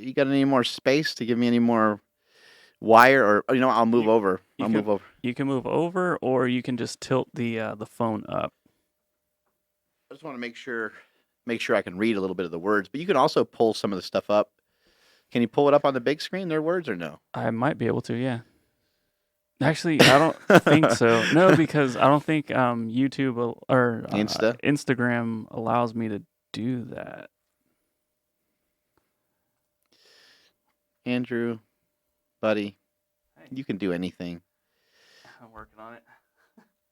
You got any more space to give me any more wire, or I'll move You over. you I'll can move over. you can move over, or you can just tilt the phone up. I just want to make sure I can read a little bit of the words, but you can also pull some of the stuff up. Can you pull it up on the big screen, their words, or no? I might be able to, yeah. Actually, I don't think so. No, because I don't think YouTube or Insta. Instagram allows me to do that. Andrew, buddy, Hey, you can do anything I'm working on it.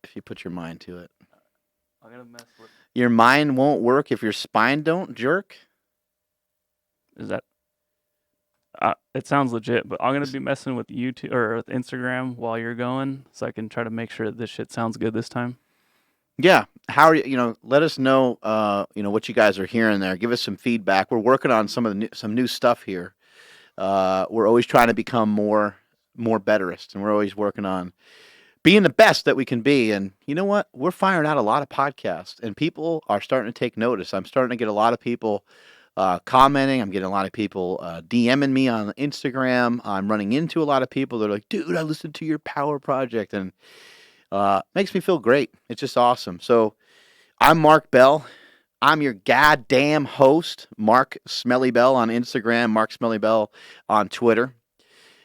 if you put your mind to it. I'm gonna mess with. Your mind won't work if your spine don't jerk. Is that? It sounds legit, but I'm gonna be messing with YouTube or with Instagram while you're going, so I can try to make sure that this shit sounds good this time. Yeah. How are you? Let us know. What you guys are hearing there. Give us some feedback. We're working on some new stuff here. We're always trying to become more betterists, and we're always working on being the best that we can be. And you know what? We're firing out a lot of podcasts, and people are starting to take notice. I'm starting to get a lot of people commenting. I'm getting a lot of people DMing me on Instagram. I'm running into a lot of people that are like, "Dude, I listened to your Power Project," and makes me feel great. It's just awesome. So I'm Mark Bell. I'm your goddamn host, Mark Smelly Bell on Instagram, Mark Smelly Bell on Twitter.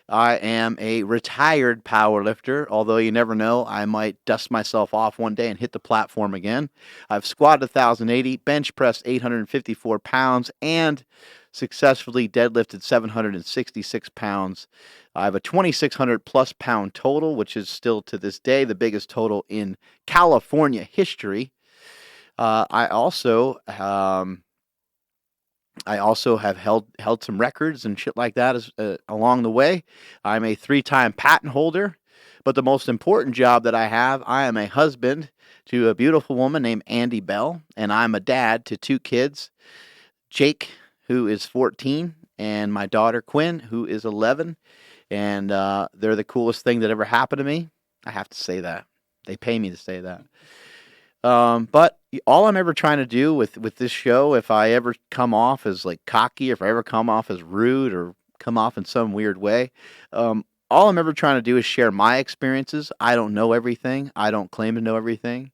I am a retired powerlifter, although you never know, I might dust myself off one day and hit the platform again. I've squatted 1,080, bench pressed 854 pounds, and successfully deadlifted 766 pounds. I have a 2,600 plus pound total, which is still to this day the biggest total in California history. I also have held some records and shit like that along the way. I'm a 3-time patent holder, but the most important job that I am a husband to a beautiful woman named Andy Bell, and I'm a dad to 2 kids, Jake, who is 14, and my daughter Quinn, who is 11, and they're the coolest thing that ever happened to me. I have to say that. They pay me to say that. But all I'm ever trying to do with this show, if I ever come off as like cocky, if I ever come off as rude or come off in some weird way, all I'm ever trying to do is share my experiences. I don't know everything. I don't claim to know everything.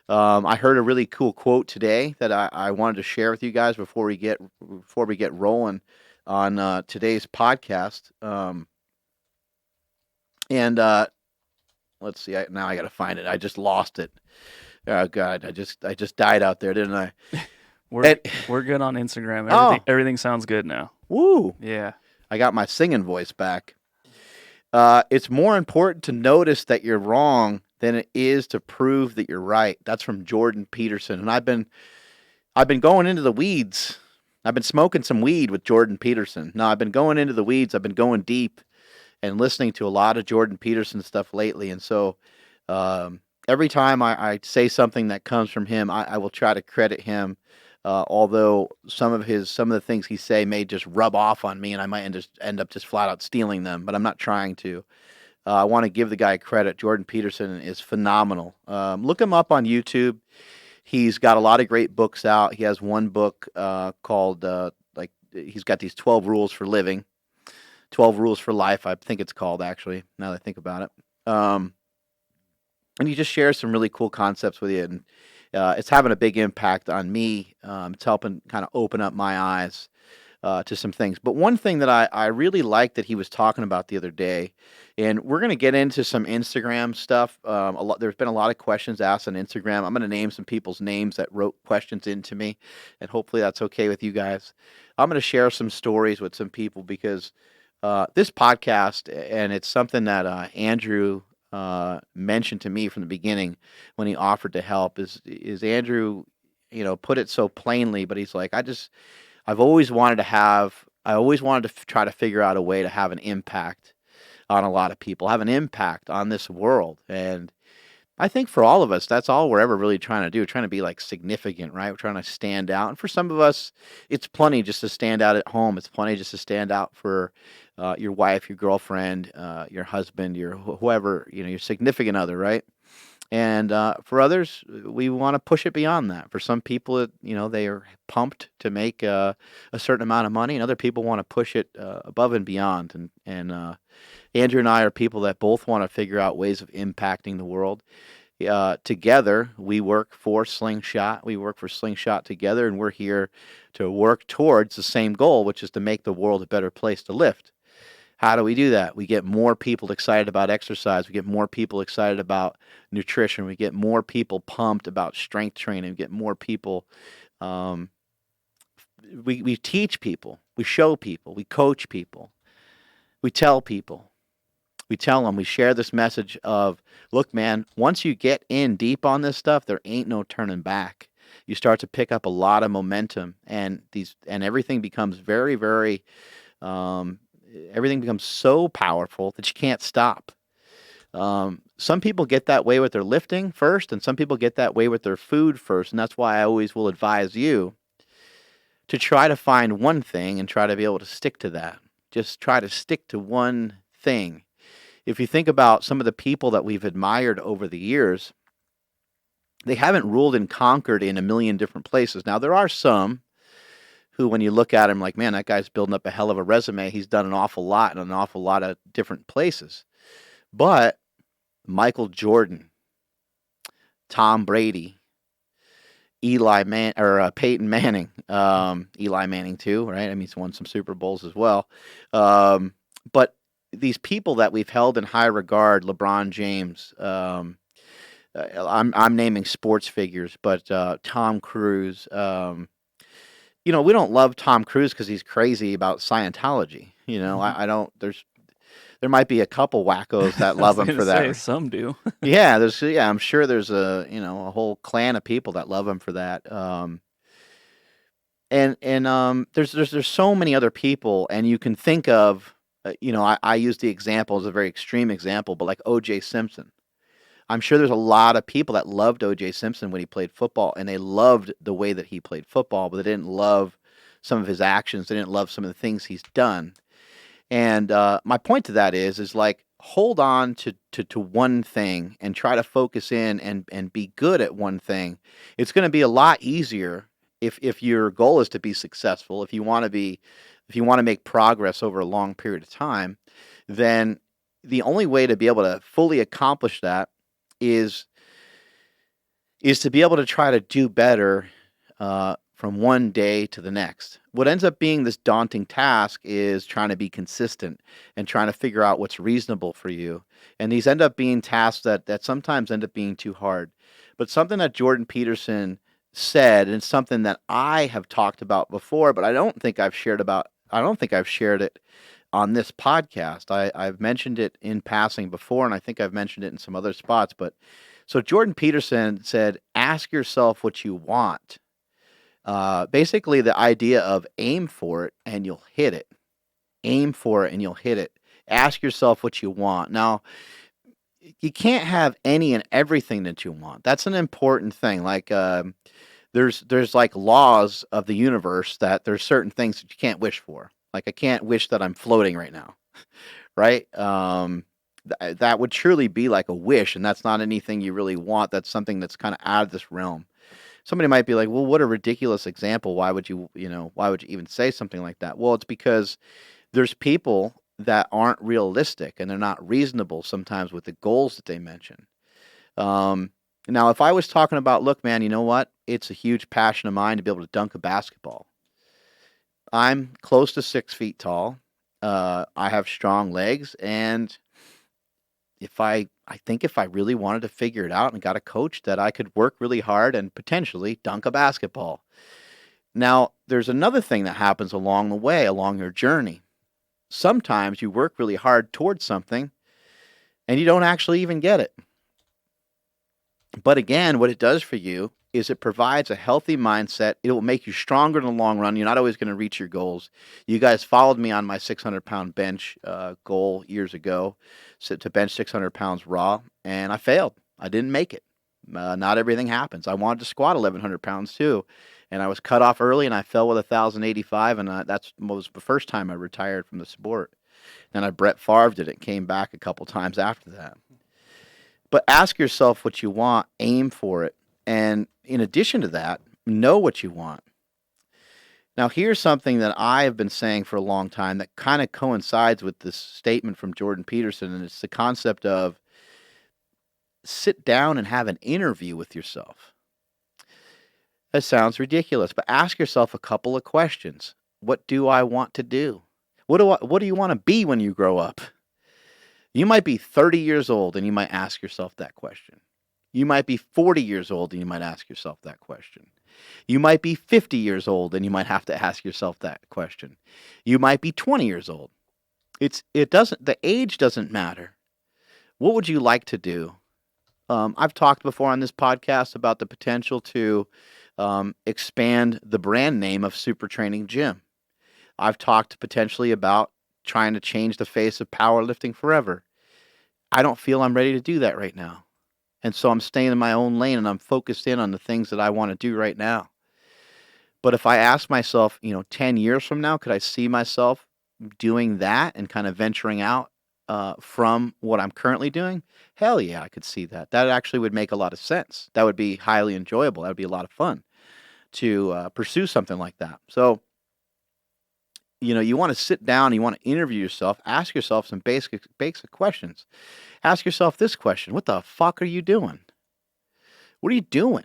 I heard a really cool quote today that I wanted to share with you guys before we get rolling on today's podcast. And let's see. Now I got to find it. I just lost it. Oh God, I just died out there, didn't I? We're And, we're good on Instagram. oh, Everything sounds good now. woo! Yeah. I got my singing voice back. It's more important to notice that you're wrong than it is to prove that you're right. That's from Jordan Peterson, and I've been going into the weeds. I've been smoking some weed with Jordan Peterson. No, I've been going into the weeds. I've been going deep and listening to a lot of Jordan Peterson stuff lately, and so. Every time I say something that comes from him, I will try to credit him. Although some of the things he say may just rub off on me, and I might end up just flat out stealing them. But I'm not trying to. I want to give the guy credit. Jordan Peterson is phenomenal. Look him up on YouTube. He's got a lot of great books out. He has one book called he's got these 12 rules for living, 12 rules for life. I think it's called actually. Now that I think about it. And he just shares some really cool concepts with you, and it's having a big impact on me. It's helping kind of open up my eyes to some things. But one thing that I really liked that he was talking about the other day, and we're going to get into some Instagram stuff. There's been a lot of questions asked on Instagram. I'm going to name some people's names that wrote questions into me, and hopefully that's okay with you guys. I'm going to share some stories with some people because this podcast, and it's something that Andrew mentioned to me from the beginning when he offered to help is Andrew, put it so plainly, but he's like, I've always wanted to try to figure out a way to have an impact on a lot of people, have an impact on this world. And I think for all of us, that's all we're ever really trying to do, trying to be like significant, right? We're trying to stand out. And for some of us, it's plenty just to stand out at home. It's plenty just to stand out for your wife, your girlfriend, your husband, your whoever, your significant other, right? And for others, we want to push it beyond that. For some people, they are pumped to make a certain amount of money, and other people want to push it above and beyond. And Andrew and I are people that both want to figure out ways of impacting the world. Together, we work for Slingshot. We work for Slingshot together, and we're here to work towards the same goal, which is to make the world a better place to lift. How do we do that? We get more people excited about exercise. We get more people excited about nutrition. We get more people pumped about strength training. We get more people. Um, we teach people. We show people. We coach people. We tell people. We tell them. We share this message of, look, man, once you get in deep on this stuff, there ain't no turning back. You start to pick up a lot of momentum, and everything becomes very, very. Everything becomes so powerful that you can't stop. Some people get that way with their lifting first, and some people get that way with their food first. And that's why I always will advise you to try to find one thing and try to be able to stick to that. Just try to stick to one thing. If you think about some of the people that we've admired over the years, they haven't ruled and conquered in a million different places. Now, there are some who, when you look at him, like, man, that guy's building up a hell of a resume. He's done an awful lot in an awful lot of different places. But Michael Jordan, Tom Brady, Peyton Manning, Eli Manning too, right? I mean, he's won some Super Bowls as well. But these people that we've held in high regard, LeBron James, I'm naming sports figures, but Tom Cruise. We don't love Tom Cruise because he's crazy about Scientology. I don't. There might be a couple wackos that love him for that. Some do. Yeah, I'm sure there's a whole clan of people that love him for that. There's so many other people, and you can think of, I use the example as a very extreme example, but like O.J. Simpson. I'm sure there's a lot of people that loved O.J. Simpson when he played football, and they loved the way that he played football, but they didn't love some of his actions. They didn't love some of the things he's done. And my point to that is like, hold on to one thing and try to focus in and be good at one thing. It's going to be a lot easier if your goal is to be successful, if you want to make progress over a long period of time, then the only way to be able to fully accomplish that is to be able to try to do better from one day to the next. What ends up being this daunting task is trying to be consistent and trying to figure out what's reasonable for you. And these end up being tasks that sometimes end up being too hard. But something that Jordan Peterson said, and something that I have talked about before, but I don't think I've shared it on this podcast. I've mentioned it in passing before, and I think I've mentioned it in some other spots. But so Jordan Peterson said, ask yourself what you want. Basically, the idea of aim for it and you'll hit it. Aim for it and you'll hit it. Ask yourself what you want. Now, you can't have any and everything that you want. That's an important thing. Like there's like laws of the universe that there's certain things that you can't wish for. Like I can't wish that I'm floating right now, right? That would surely be like a wish, and that's not anything you really want. That's something that's kind of out of this realm. Somebody might be like, well, what a ridiculous example. Why would you even say something like that? Well, it's because there's people that aren't realistic and they're not reasonable sometimes with the goals that they mention. Now, if I was talking about, look, man, you know what? It's a huge passion of mine to be able to dunk a basketball. I'm close to 6 feet tall. I have strong legs, and I think if I really wanted to figure it out and got a coach, that I could work really hard and potentially dunk a basketball. Now, there's another thing that happens along the way, along your journey. Sometimes you work really hard towards something and you don't actually even get it. But again, what it does for you is it provides a healthy mindset. It will make you stronger in the long run. You're not always going to reach your goals. You guys followed me on my 600-pound bench goal years ago, to bench 600 pounds raw, and I failed. I didn't make it. Not everything happens. I wanted to squat 1,100 pounds too, and I was cut off early, and I fell with 1,085, and that was the first time I retired from the sport. Then I Brett Favre'd it. Came back a couple times after that. But ask yourself what you want, aim for it, and in addition to that, know what you want. Now, here's something that I have been saying for a long time that kind of coincides with this statement from Jordan Peterson, and it's the concept of sit down and have an interview with yourself. That sounds ridiculous, but ask yourself a couple of questions. What do I want to do? What do you want to be when you grow up? You might be 30 years old and you might ask yourself that question. You might be 40 years old and you might ask yourself that question. You might be 50 years old and you might have to ask yourself that question. You might be 20 years old. The age doesn't matter. What would you like to do? I've talked before on this podcast about the potential to expand the brand name of Super Training Gym. I've talked potentially about trying to change the face of powerlifting forever. I don't feel I'm ready to do that right now. And so I'm staying in my own lane and I'm focused in on the things that I want to do right now. But if I ask myself, 10 years from now, could I see myself doing that and kind of venturing out from what I'm currently doing? Hell yeah, I could see that. That actually would make a lot of sense. That would be highly enjoyable. That would be a lot of fun to pursue something like that. So, you want to sit down, you want to interview yourself, ask yourself some basic questions. Ask yourself this question: what the fuck are you doing? What are you doing?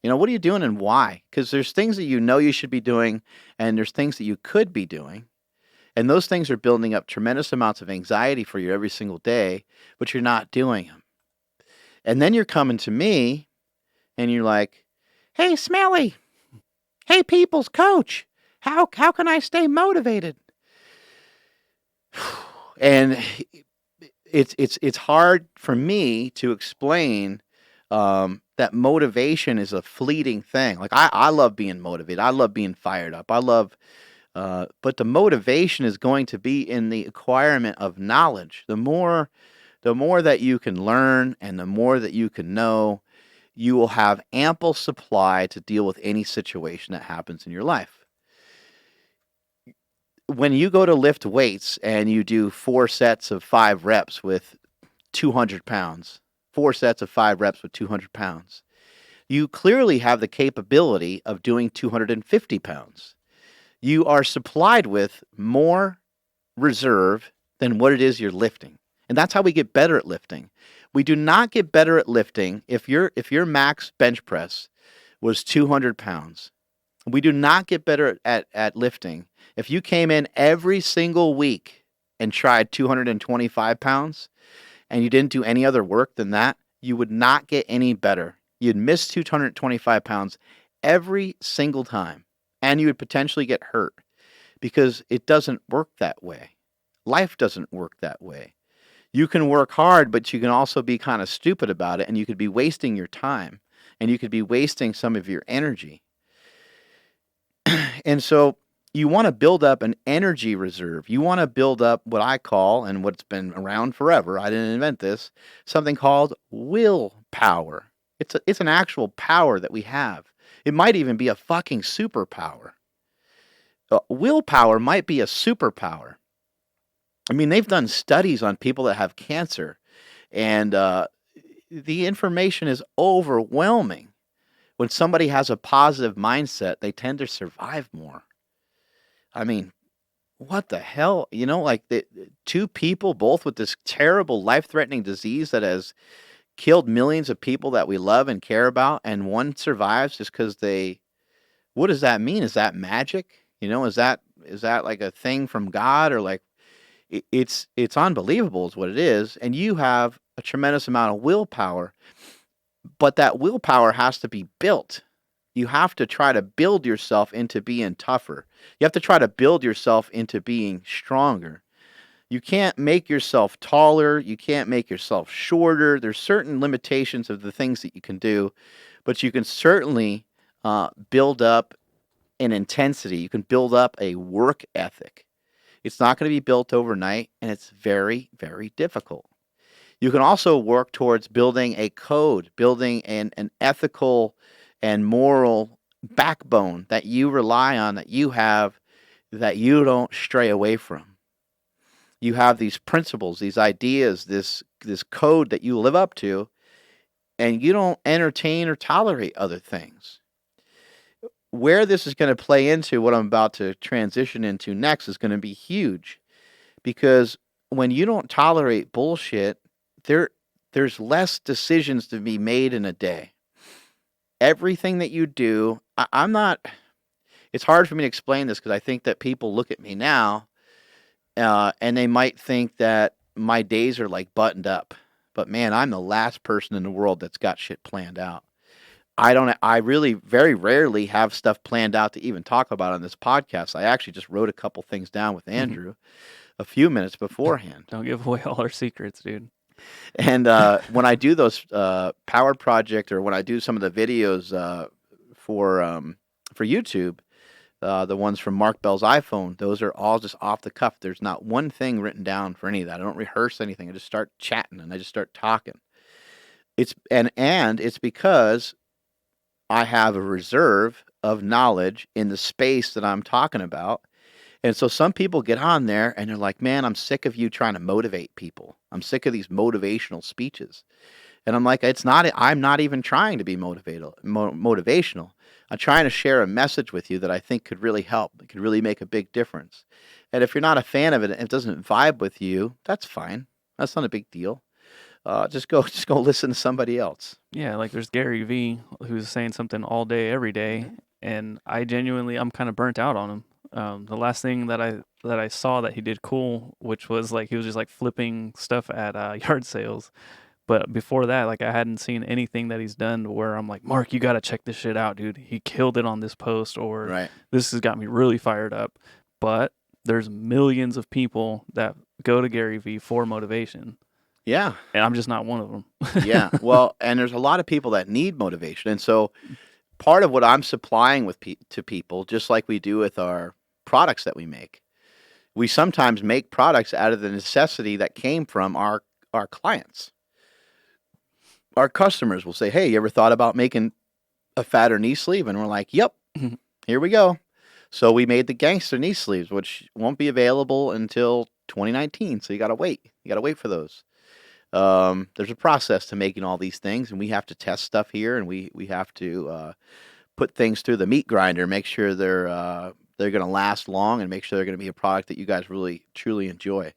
What are you doing and why? Because there's things that you should be doing, and there's things that you could be doing. And those things are building up tremendous amounts of anxiety for you every single day, but you're not doing them. And then you're coming to me, and you're like, hey, Smelly, hey, people's coach, how can I stay motivated? And it's hard for me to explain that motivation is a fleeting thing. Like I love being motivated. I love being fired up. But the motivation is going to be in the acquirement of knowledge. The more that you can learn and the more that you can know, you will have ample supply to deal with any situation that happens in your life. When you go to lift weights and you do 4 sets of 5 reps with 200 pounds, 4 sets of 5 reps with 200 pounds, you clearly have the capability of doing 250 pounds. You are supplied with more reserve than what it is you're lifting. And that's how we get better at lifting. We do not get better at lifting if your max bench press was 200 pounds. We do not get better at lifting if you came in every single week and tried 225 pounds and you didn't do any other work than that. You would not get any better. You'd miss 225 pounds every single time, and you would potentially get hurt because it doesn't work that way. Life doesn't work that way. You can work hard, but you can also be kind of stupid about it, and you could be wasting your time, and you could be wasting some of your energy. And so you want to build up an energy reserve. You want to build up what I call, and what's been around forever, I didn't invent this, something called willpower. It's an actual power that we have. It might even be a fucking superpower. Willpower might be a superpower. I mean, they've done studies on people that have cancer, and the information is overwhelming. When somebody has a positive mindset, they tend to survive more. I mean, what the hell? Like two people, both with this terrible life-threatening disease that has killed millions of people that we love and care about, and one survives just because what does that mean? Is that magic? Is that like a thing from God, or like it's unbelievable is what it is. And you have a tremendous amount of willpower, but that willpower has to be built. You have to try to build yourself into being tougher. You have to try to build yourself into being stronger. You can't make yourself taller. You can't make yourself shorter. There's certain limitations of the things that you can do, but you can certainly build up an intensity. You can build up a work ethic. It's not going to be built overnight, and it's very, very difficult. You can also work towards building a code, building an ethical and moral backbone that you rely on, that you have, that you don't stray away from. You have these principles, these ideas, this code that you live up to, and you don't entertain or tolerate other things. Where this is going to play into what I'm about to transition into next is going to be huge, because when you don't tolerate bullshit, there's less decisions to be made in a day. Everything that you do, I'm not. It's hard for me to explain this because I think that people look at me now, and they might think that my days are like buttoned up. But man, I'm the last person in the world that's got shit planned out. I don't. I really very rarely have stuff planned out to even talk about on this podcast. I actually just wrote a couple things down with Andrew a few minutes beforehand. Don't give away all our secrets, dude. And when I do those power project, or when I do some of the videos for YouTube, the ones from Mark Bell's iPhone, those are all just off the cuff. There's not one thing written down for any of that. I don't rehearse anything. I just start chatting and I just start talking. It's because I have a reserve of knowledge in the space that I'm talking about. And so some people get on there and they're like, man, I'm sick of you trying to motivate people. I'm sick of these motivational speeches. And I'm like, I'm not even trying to be motivational. I'm trying to share a message with you that I think could really help. It could really make a big difference. And if you're not a fan of it and it doesn't vibe with you, that's fine. That's not a big deal. Just go listen to somebody else. Yeah, like there's Gary V who's saying something all day, every day, and I'm kind of burnt out on him. The last thing that I saw that he did cool, which was like he was just like flipping stuff at yard sales. But before that, like I hadn't seen anything that he's done where I'm like, Mark, you gotta check this shit out, dude. He killed it on this post, or Right. this has got me really fired up. But there's millions of people that go to Gary V for motivation. Yeah. And I'm just not one of them. Yeah. Well, and there's a lot of people that need motivation. And so part of what I'm supplying to people, just like we do with our products that we make, we sometimes make products out of the necessity that came from our clients. Our customers will say, hey, you ever thought about making a fatter knee sleeve? And we're like, yep, here we go. So we made the gangster knee sleeves, which won't be available until 2019. So you got to wait. You got to wait for those. There's a process to making all these things, and we have to test stuff here, and we have to put things through the meat grinder, make sure they're going to last long, and make sure they're going to be a product that you guys really truly enjoy.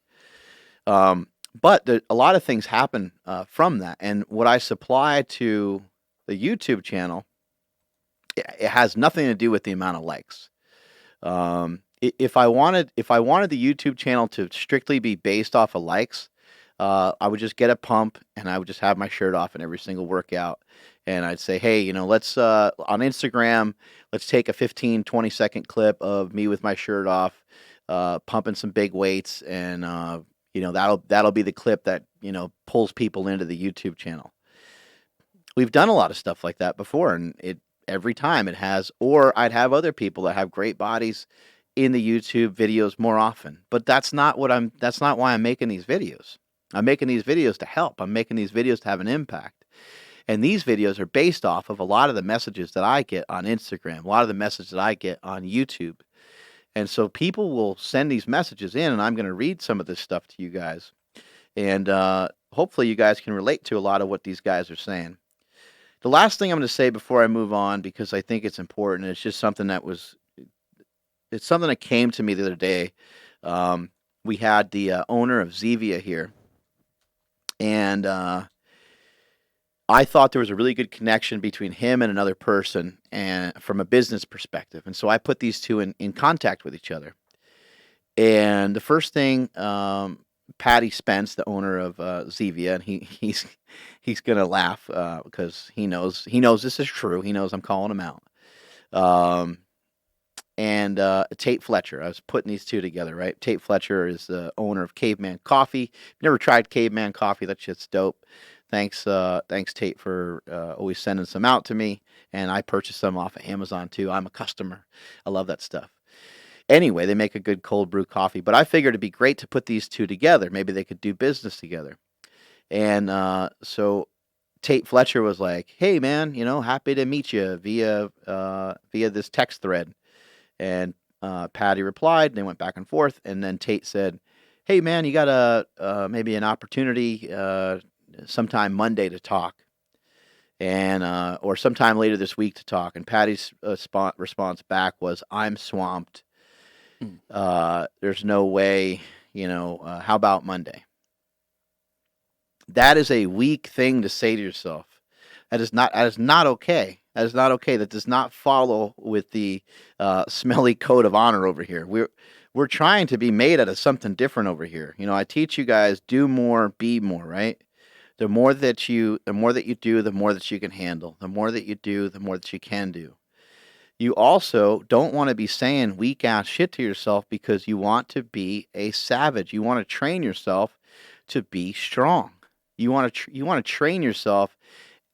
But a lot of things happen from that, and what I supply to the YouTube channel, it has nothing to do with the amount of likes. If I wanted the YouTube channel to strictly be based off of likes, I would just get a pump and I would just have my shirt off in every single workout. And I'd say, hey, let's, on Instagram, let's take a 15, 20-second clip of me with my shirt off, pumping some big weights. And, that'll be the clip that, pulls people into the YouTube channel. We've done a lot of stuff like that before, and every time it has, or I'd have other people that have great bodies in the YouTube videos more often. But that's not why I'm making these videos. I'm making these videos to help. I'm making these videos to have an impact. And these videos are based off of a lot of the messages that I get on Instagram, a lot of the messages that I get on YouTube. And so people will send these messages in, and I'm going to read some of this stuff to you guys. And hopefully you guys can relate to a lot of what these guys are saying. The last thing I'm going to say before I move on, because I think it's important, it's just something it's something that came to me the other day. We had the owner of Zevia here. And I thought there was a really good connection between him and another person, and from a business perspective. And so I put these two in contact with each other. And the first thing, Patty Spence, the owner of Zevia, and he's gonna laugh because he knows this is true. He knows I'm calling him out. And Tate Fletcher. I was putting these two together, right? Tate Fletcher is the owner of Caveman Coffee. Never tried Caveman Coffee. That shit's dope. Thanks Tate for always sending some out to me, and I purchased some off of Amazon too. I'm a customer. I love that stuff. Anyway, they make a good cold brew coffee, but I figured it'd be great to put these two together. Maybe they could do business together. And so Tate Fletcher was like, "Hey man, happy to meet you via this text thread." And Patty replied, and they went back and forth. And then Tate said, "Hey, man, you got maybe an opportunity sometime Monday to talk." and or sometime later this week to talk. And Patty's response back was, "I'm swamped. Mm. There's no way. How about Monday?" That is a weak thing to say to yourself. That is not okay. That is not okay. That does not follow with the smelly code of honor over here. We're trying to be made out of something different over here. I teach you guys, do more, be more, right? The more that you do, the more that you can handle. The more that you do, the more that you can do. You also don't want to be saying weak ass shit to yourself because you want to be a savage. You want to train yourself to be strong. You want to train yourself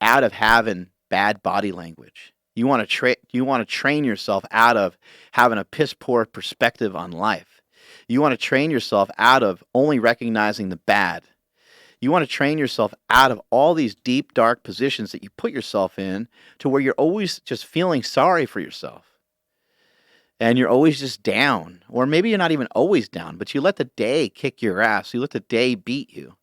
out of having bad body language. You want to train yourself out of having a piss poor perspective on life. You want to train yourself out of only recognizing the bad. You want to train yourself out of all these deep, dark positions that you put yourself in to where you're always just feeling sorry for yourself. And you're always just down. Or maybe you're not even always down, but you let the day kick your ass. You let the day beat you.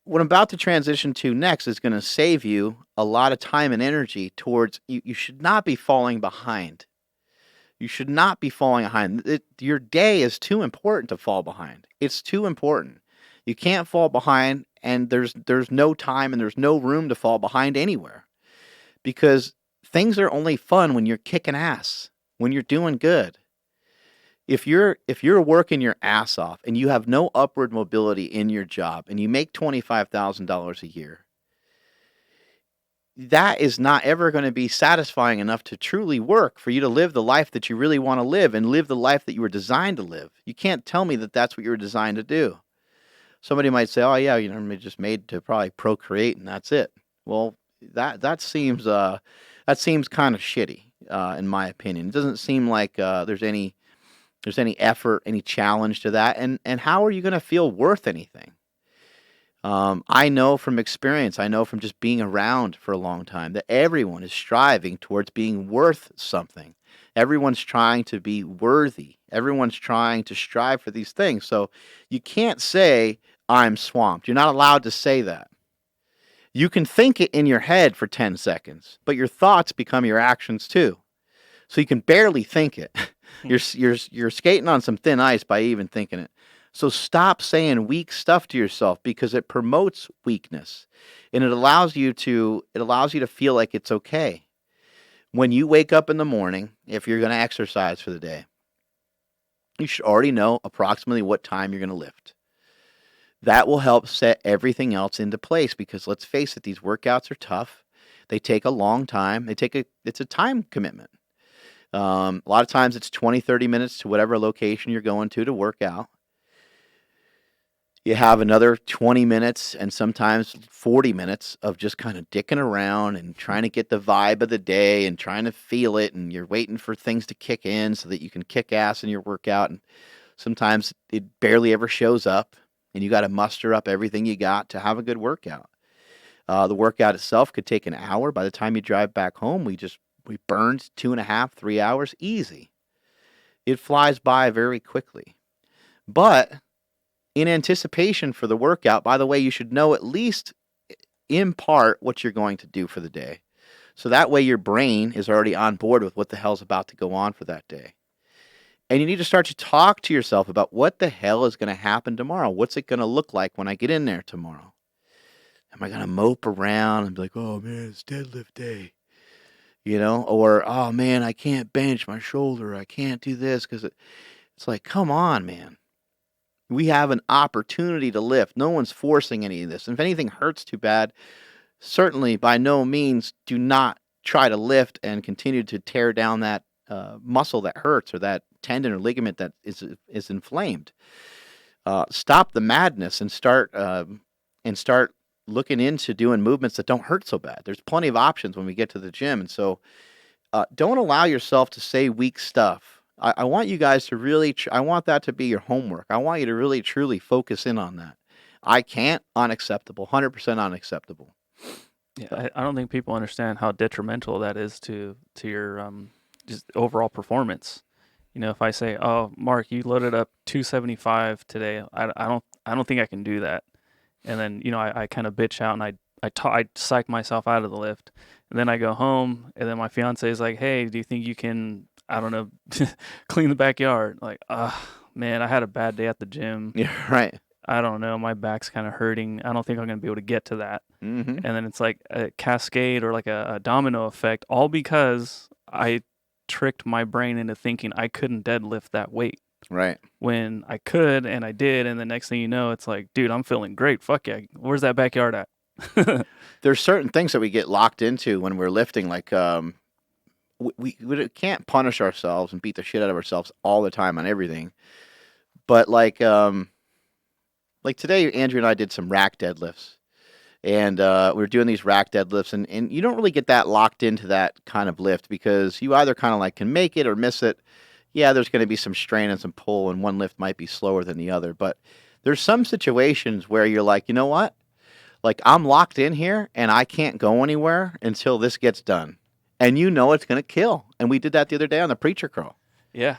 What I'm about to transition to next is going to save you a lot of time and energy towards you should not be falling behind. You should not be falling behind. Your day is too important to fall behind. It's too important. You can't fall behind, and there's no time and there's no room to fall behind anywhere, because things are only fun when you're kicking ass, when you're doing good. If you're working your ass off and you have no upward mobility in your job and you make $25,000 a year, that is not ever going to be satisfying enough to truly work for you to live the life that you really want to live and live the life that you were designed to live. You can't tell me that that's what you were designed to do. Somebody might say, "Oh yeah, I'm just made to probably procreate and that's it." Well, that seems kind of shitty, in my opinion. It doesn't seem like there's any effort, any challenge to that, and how are you going to feel worth anything? I know from experience, I know from just being around for a long time that everyone is striving towards being worth something. Everyone's trying to be worthy. Everyone's trying to strive for these things. So you can't say, "I'm swamped." You're not allowed to say that. You can think it in your head for 10 seconds, but your thoughts become your actions too. So you can barely think it. You're skating on some thin ice by even thinking it. So stop saying weak stuff to yourself because it promotes weakness, and it allows you to feel like it's okay. When you wake up in the morning, if you're going to exercise for the day, you should already know approximately what time you're going to lift. That will help set everything else into place because let's face it, these workouts are tough. They take a long time. It's a time commitment. A lot of times it's 20, 30 minutes to whatever location you're going to work out. You have another 20 minutes and sometimes 40 minutes of just kind of dicking around and trying to get the vibe of the day and trying to feel it. And you're waiting for things to kick in so that you can kick ass in your workout. And sometimes it barely ever shows up and you got to muster up everything you got to have a good workout. The workout itself could take an hour. By the time you drive back home, we burned 2.5, 3 hours easy. It flies by very quickly. But in anticipation for the workout, by the way, you should know at least in part what you're going to do for the day. So that way your brain is already on board with what the hell's about to go on for that day. And you need to start to talk to yourself about what the hell is going to happen tomorrow. What's it going to look like when I get in there tomorrow? Am I going to mope around and be like, "Oh man, it's deadlift day"? Or, "Oh man, I can't bench my shoulder. I can't do this," because it's like, come on, man. We have an opportunity to lift. No one's forcing any of this. And if anything hurts too bad, certainly by no means do not try to lift and continue to tear down that muscle that hurts or that tendon or ligament that is inflamed. Stop the madness and start looking into doing movements that don't hurt so bad. There's plenty of options when we get to the gym, and so don't allow yourself to say weak stuff. I want you guys to really, I want that to be your homework. I want you to really, truly focus in on that. I can't, unacceptable, 100% unacceptable. Yeah, I don't think people understand how detrimental that is to your just overall performance. If I say, "Oh, Mark, you loaded up 275 today," I don't think I can do that. And then I kind of bitch out and I I psych myself out of the lift. And then I go home, and then my fiance is like, "Hey, do you think you can, I don't know, clean the backyard?" Like, man, I had a bad day at the gym. Yeah, right. I don't know, my back's kind of hurting. I don't think I'm gonna be able to get to that. Mm-hmm. And then it's like a cascade or like a domino effect, all because I tricked my brain into thinking I couldn't deadlift that weight Right. when I could, and I did. And the next thing you know, it's like, dude, I'm feeling great. Fuck yeah. Where's that backyard at? There's certain things that we get locked into when we're lifting, like we can't punish ourselves and beat the shit out of ourselves all the time on everything. But like today, Andrew and I did some rack deadlifts, and we were doing these rack deadlifts, and you don't really get that locked into that kind of lift because you either kind of like can make it or miss it. Yeah, there's going to be some strain and some pull, and one lift might be slower than the other. But there's some situations where you're like, you know what? Like, I'm locked in here, and I can't go anywhere until this gets done. And you know it's going to kill. And we did that the other day on the preacher crawl. Yeah.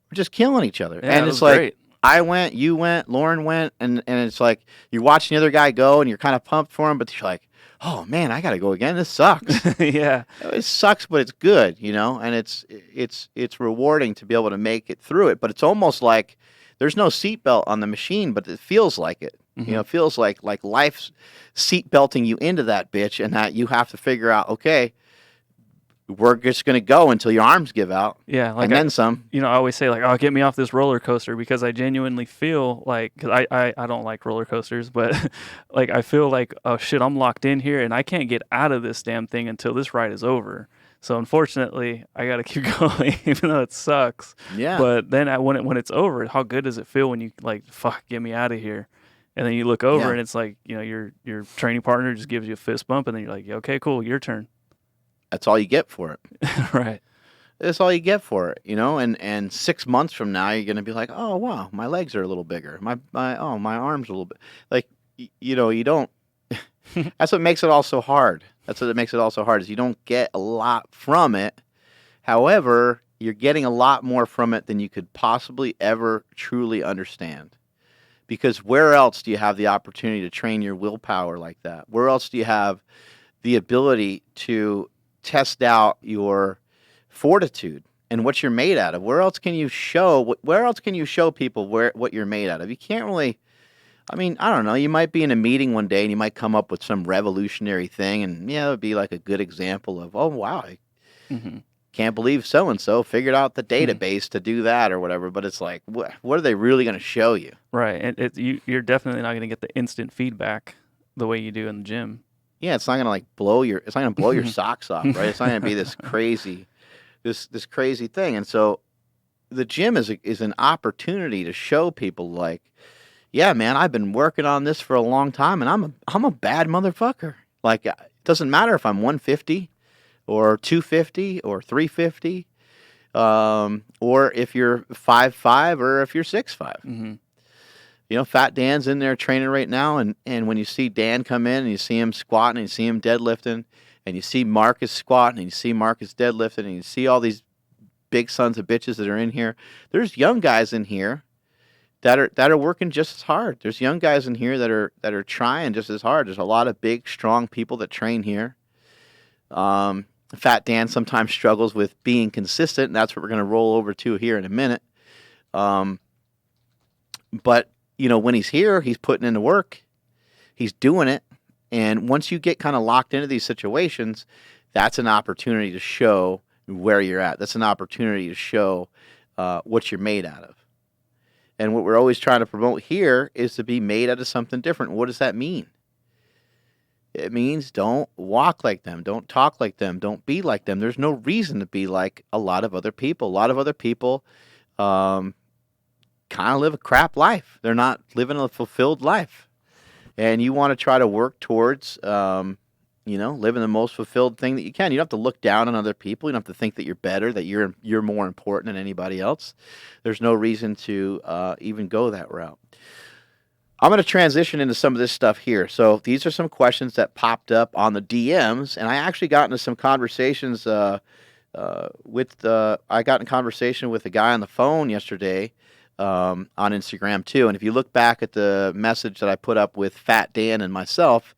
We're just killing each other. Yeah, and it it's was like, great. I went, you went, Lauren went, and it's like you're watching the other guy go, and you're kind of pumped for him, but you're like, oh, man, I got to go again. This sucks. Yeah. It sucks, but it's good, you know, and it's rewarding to be able to make it through it. But it's almost like there's no seatbelt on the machine, but it feels like it. Mhm. You know, it feels like life's seatbelting you into that bitch, and that you have to figure out, okay, we're just going to go until your arms give out. Yeah. Like and then some. You know, I always say like, "Oh, get me off this roller coaster," because I genuinely feel like, because I don't like roller coasters, but like I feel like, oh shit, I'm locked in here and I can't get out of this damn thing until this ride is over. So unfortunately, I got to keep going, even though it sucks. Yeah. But then when it's over, how good does it feel when you like, fuck, get me out of here? And then you look over Yeah. and it's like, you know, your training partner just gives you a fist bump, and then you're like, okay, cool, your turn. That's all you get for it. Right. That's all you get for it, you know. And 6 months from now, you're going to be like, oh wow, my legs are a little bigger. My arms are a little bit like you know. You don't. That's what makes it all so hard. That's what makes it all so hard is you don't get a lot from it. However, you're getting a lot more from it than you could possibly ever truly understand. Because where else do you have the opportunity to train your willpower like that? Where else do you have the ability to test out your fortitude and what you're made out of? Where else can you show? Where else can you show people what you're made out of? You can't really. I mean, I don't know. You might be in a meeting one day and you might come up with some revolutionary thing, and yeah, it would be like a good example of, oh wow, I can't believe so and so figured out the database to do that or whatever. But it's like, what are they really going to show you? Right. And you're definitely not going to get the instant feedback the way you do in the gym. Yeah, it's not going to like blow your socks off, right? It's not going to be this crazy thing. And so the gym is an opportunity to show people like, yeah, man, I've been working on this for a long time, and I'm a bad motherfucker. Like, it doesn't matter if I'm 150 or 250 or 350, or if you're 5'5" or if you're 6'5". Mm-hmm. You know, Fat Dan's in there training right now, and when you see Dan come in and you see him squatting and you see him deadlifting, and you see Marcus squatting and you see Marcus deadlifting, and you see all these big sons of bitches that are in here, there's young guys in here that are working just as hard. There's young guys in here that are trying just as hard. There's a lot of big, strong people that train here. Fat Dan sometimes struggles with being consistent, and that's what we're going to roll over to here in a minute. But you know, when he's here, he's putting in the work. He's doing it. And once you get kind of locked into these situations, that's an opportunity to show where you're at. That's an opportunity to show what you're made out of. And what we're always trying to promote here is to be made out of something different. What does that mean? It means don't walk like them. Don't talk like them. Don't be like them. There's no reason to be like a lot of other people. A lot of other people kind of live a crap life. They're not living a fulfilled life. And you want to try to work towards, living the most fulfilled thing that you can. You don't have to look down on other people. You don't have to think that you're better, that you're more important than anybody else. There's no reason to even go that route. I'm going to transition into some of this stuff here. So these are some questions that popped up on the DMs, and I actually got into some conversations I got in conversation with a guy on the phone yesterday on Instagram too. And if you look back at the message that I put up with Fat Dan and myself,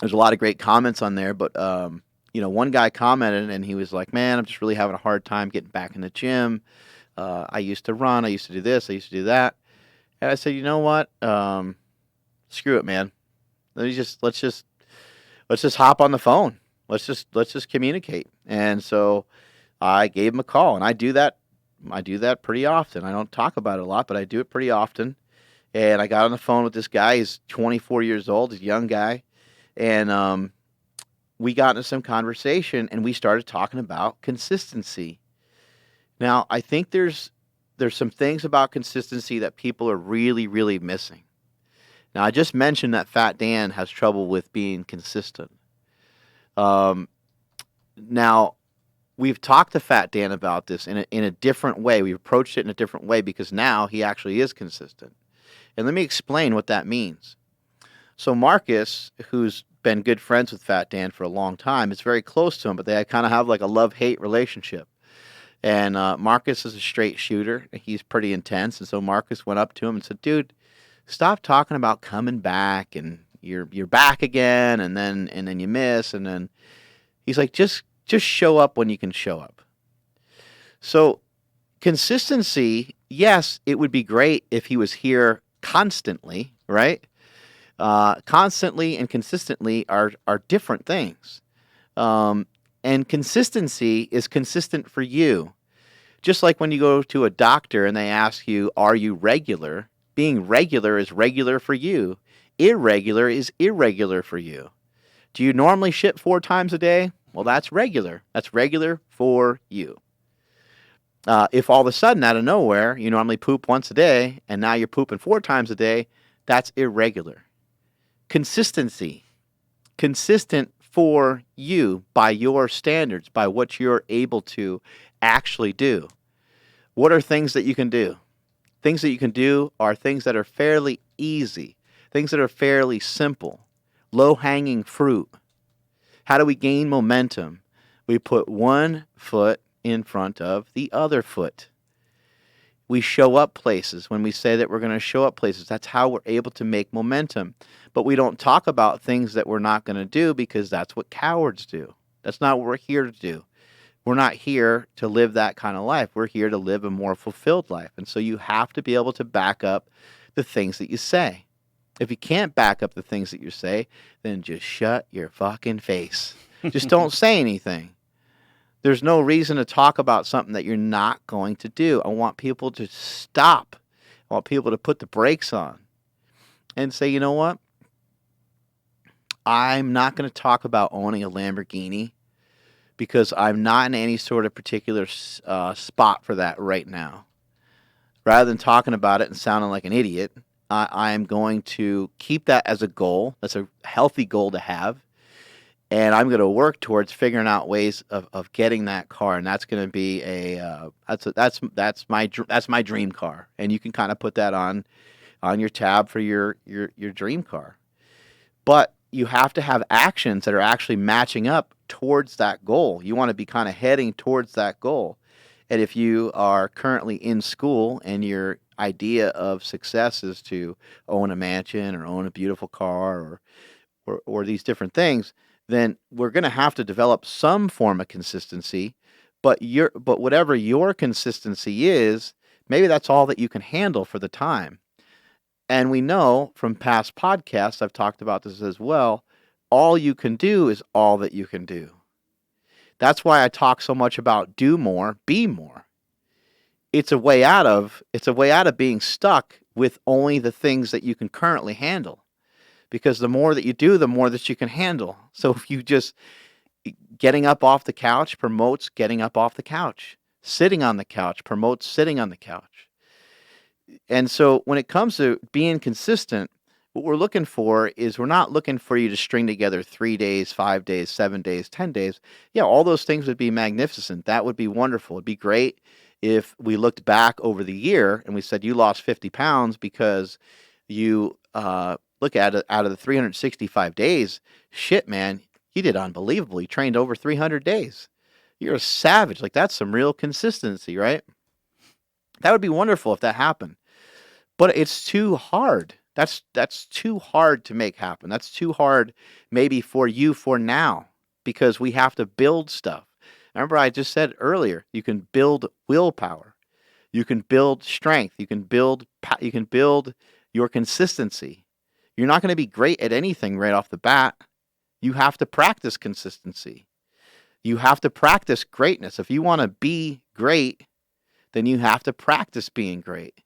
there's a lot of great comments on there, but one guy commented and he was like, "Man, I'm just really having a hard time getting back in the gym. I used to run, I used to do this, I used to do that." And I said, "You know what? Screw it, man. Let's just hop on the phone. Let's just communicate." And so I gave him a call, and I do that. I do that pretty often. I don't talk about it a lot, but I do it pretty often. And I got on the phone with this guy. He's 24 years old. He's a young guy, and we got into some conversation, and we started talking about consistency. Now, I think there's some things about consistency that people are really, really missing. Now, I just mentioned that Fat Dan has trouble with being consistent. Um, Now, we've talked to Fat Dan about this in a different way. We've approached it in a different way because now he actually is consistent. And let me explain what that means. So Marcus, who's been good friends with Fat Dan for a long time, is very close to him, but they kind of have like a love-hate relationship. And Marcus is a straight shooter. He's pretty intense. And so Marcus went up to him and said, "Dude, stop talking about coming back and you're back again and then you miss." And then he's like, just show up when you can show up. So consistency, yes, it would be great if he was here constantly, right? Constantly and consistently are different things. And consistency is consistent for you. Just like when you go to a doctor and they ask you, "Are you regular?" Being regular is regular for you. Irregular is irregular for you. Do you normally shit 4 times a day? Well, that's regular. That's regular for you. If all of a sudden, out of nowhere, you normally poop once a day and now you're pooping 4 times a day, that's irregular. Consistency. Consistent for you by your standards, by what you're able to actually do. What are things that you can do? Things that you can do are things that are fairly easy, things that are fairly simple, low-hanging fruit. How do we gain momentum? We put one foot in front of the other foot. We show up places. When we say that we're going to show up places, that's how we're able to make momentum. But we don't talk about things that we're not going to do because that's what cowards do. That's not what we're here to do. We're not here to live that kind of life. We're here to live a more fulfilled life. And so you have to be able to back up the things that you say. If you can't back up the things that you say, then just shut your fucking face. Just don't say anything. There's no reason to talk about something that you're not going to do. I want people to stop. I want people to put the brakes on and say, "You know what? I'm not going to talk about owning a Lamborghini because I'm not in any sort of particular spot for that right now." Rather than talking about it and sounding like an idiot, I am going to keep that as a goal. That's a healthy goal to have. And I'm going to work towards figuring out ways of getting that car, and that's going to be that's my dream car, and you can kind of put that on your tab for your dream car. But you have to have actions that are actually matching up towards that goal. You want to be kind of heading towards that goal. And if you are currently in school and your idea of success is to own a mansion or own a beautiful car or these different things, then we're going to have to develop some form of consistency. But whatever your consistency is, maybe that's all that you can handle for the time. And we know from past podcasts, I've talked about this as well, all you can do is all that you can do. That's why I talk so much about do more, be more. It's a way out of being stuck with only the things that you can currently handle. Because the more that you do, the more that you can handle. So if you just getting up off the couch promotes getting up off the couch. Sitting on the couch promotes sitting on the couch. And so when it comes to being consistent, what we're looking for is we're not looking for you to string together 3 days, 5 days, 7 days, 10 days. Yeah, all those things would be magnificent. That would be wonderful. It'd be great if we looked back over the year and we said you lost 50 pounds because you look at it out of the 365 days. Shit, man, you did unbelievable. You trained over 300 days. You're a savage. Like, that's some real consistency, right? That would be wonderful if that happened. But it's too hard. That's too hard to make happen. That's too hard maybe for you for now because we have to build stuff. Remember I just said earlier, you can build willpower. You can build strength. You can build your consistency. You're not going to be great at anything right off the bat. You have to practice consistency. You have to practice greatness. If you want to be great, then you have to practice being great.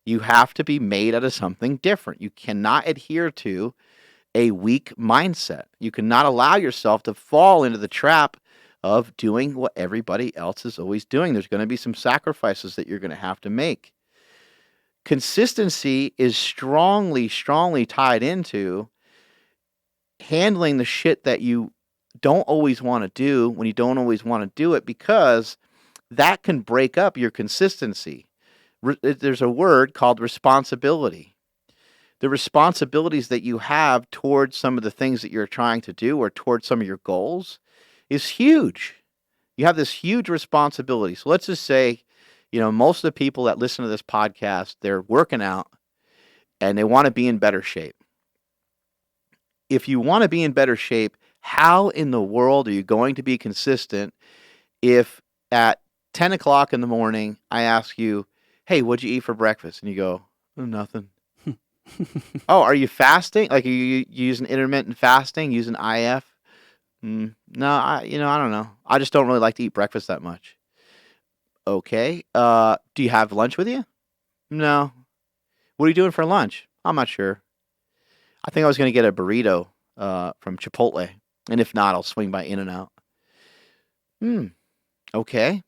You have to be made out of something different. You cannot adhere to a weak mindset. You cannot allow yourself to fall into the trap of doing what everybody else is always doing. There's going to be some sacrifices that you're going to have to make. Consistency is strongly, strongly tied into handling the shit that you don't always want to do when you don't always want to do it, because that can break up your consistency. There's a word called responsibility. The responsibilities that you have towards some of the things that you're trying to do or towards some of your goals is huge. You have this huge responsibility. So let's just say, most of the people that listen to this podcast, they're working out and they want to be in better shape. If you want to be in better shape, how in the world are you going to be consistent if at 10 o'clock in the morning I ask you, hey, what'd you eat for breakfast? And you go, oh, nothing. Oh, are you fasting? Like, are you using intermittent fasting, using IF? No, I don't know. I just don't really like to eat breakfast that much. Okay. Do you have lunch with you? No. What are you doing for lunch? I'm not sure. I think I was going to get a burrito from Chipotle. And if not, I'll swing by In-N-Out. Okay.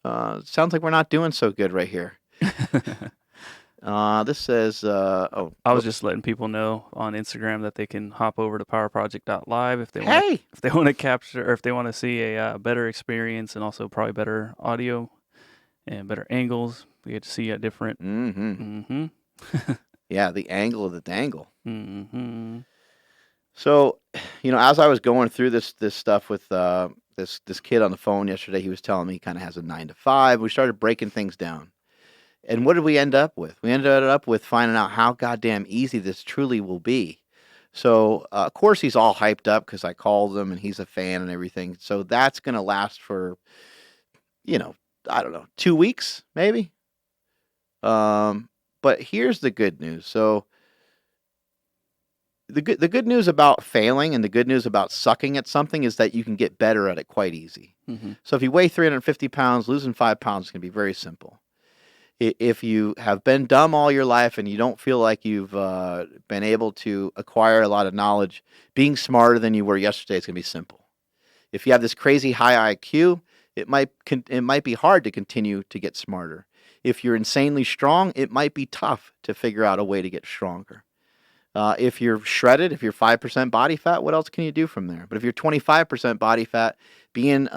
Sounds like we're not doing so good right here. This says, I was just letting people know on Instagram that they can hop over to powerproject.live if they want to capture, or if they want to see a better experience and also probably better audio and better angles. We get to see a different. Yeah, the angle of the dangle. Mm-hmm. So, as I was going through this stuff with this kid on the phone yesterday, he was telling me he kind of has a 9 to 5. We started breaking things down. And what did we end up with? We ended up with finding out how goddamn easy this truly will be. So, of course, he's all hyped up because I called him and he's a fan and everything. So that's going to last for, I don't know, 2 weeks, maybe. But here's the good news. So the good news about failing and the good news about sucking at something is that you can get better at it quite easy. Mm-hmm. So if you weigh 350 pounds, losing 5 pounds is going to be very simple. If you have been dumb all your life and you don't feel like you've been able to acquire a lot of knowledge, being smarter than you were yesterday is going to be simple. If you have this crazy high IQ, it might be hard to continue to get smarter. If you're insanely strong, it might be tough to figure out a way to get stronger. If you're shredded, if you're 5% body fat, what else can you do from there? But if you're 25% body fat, being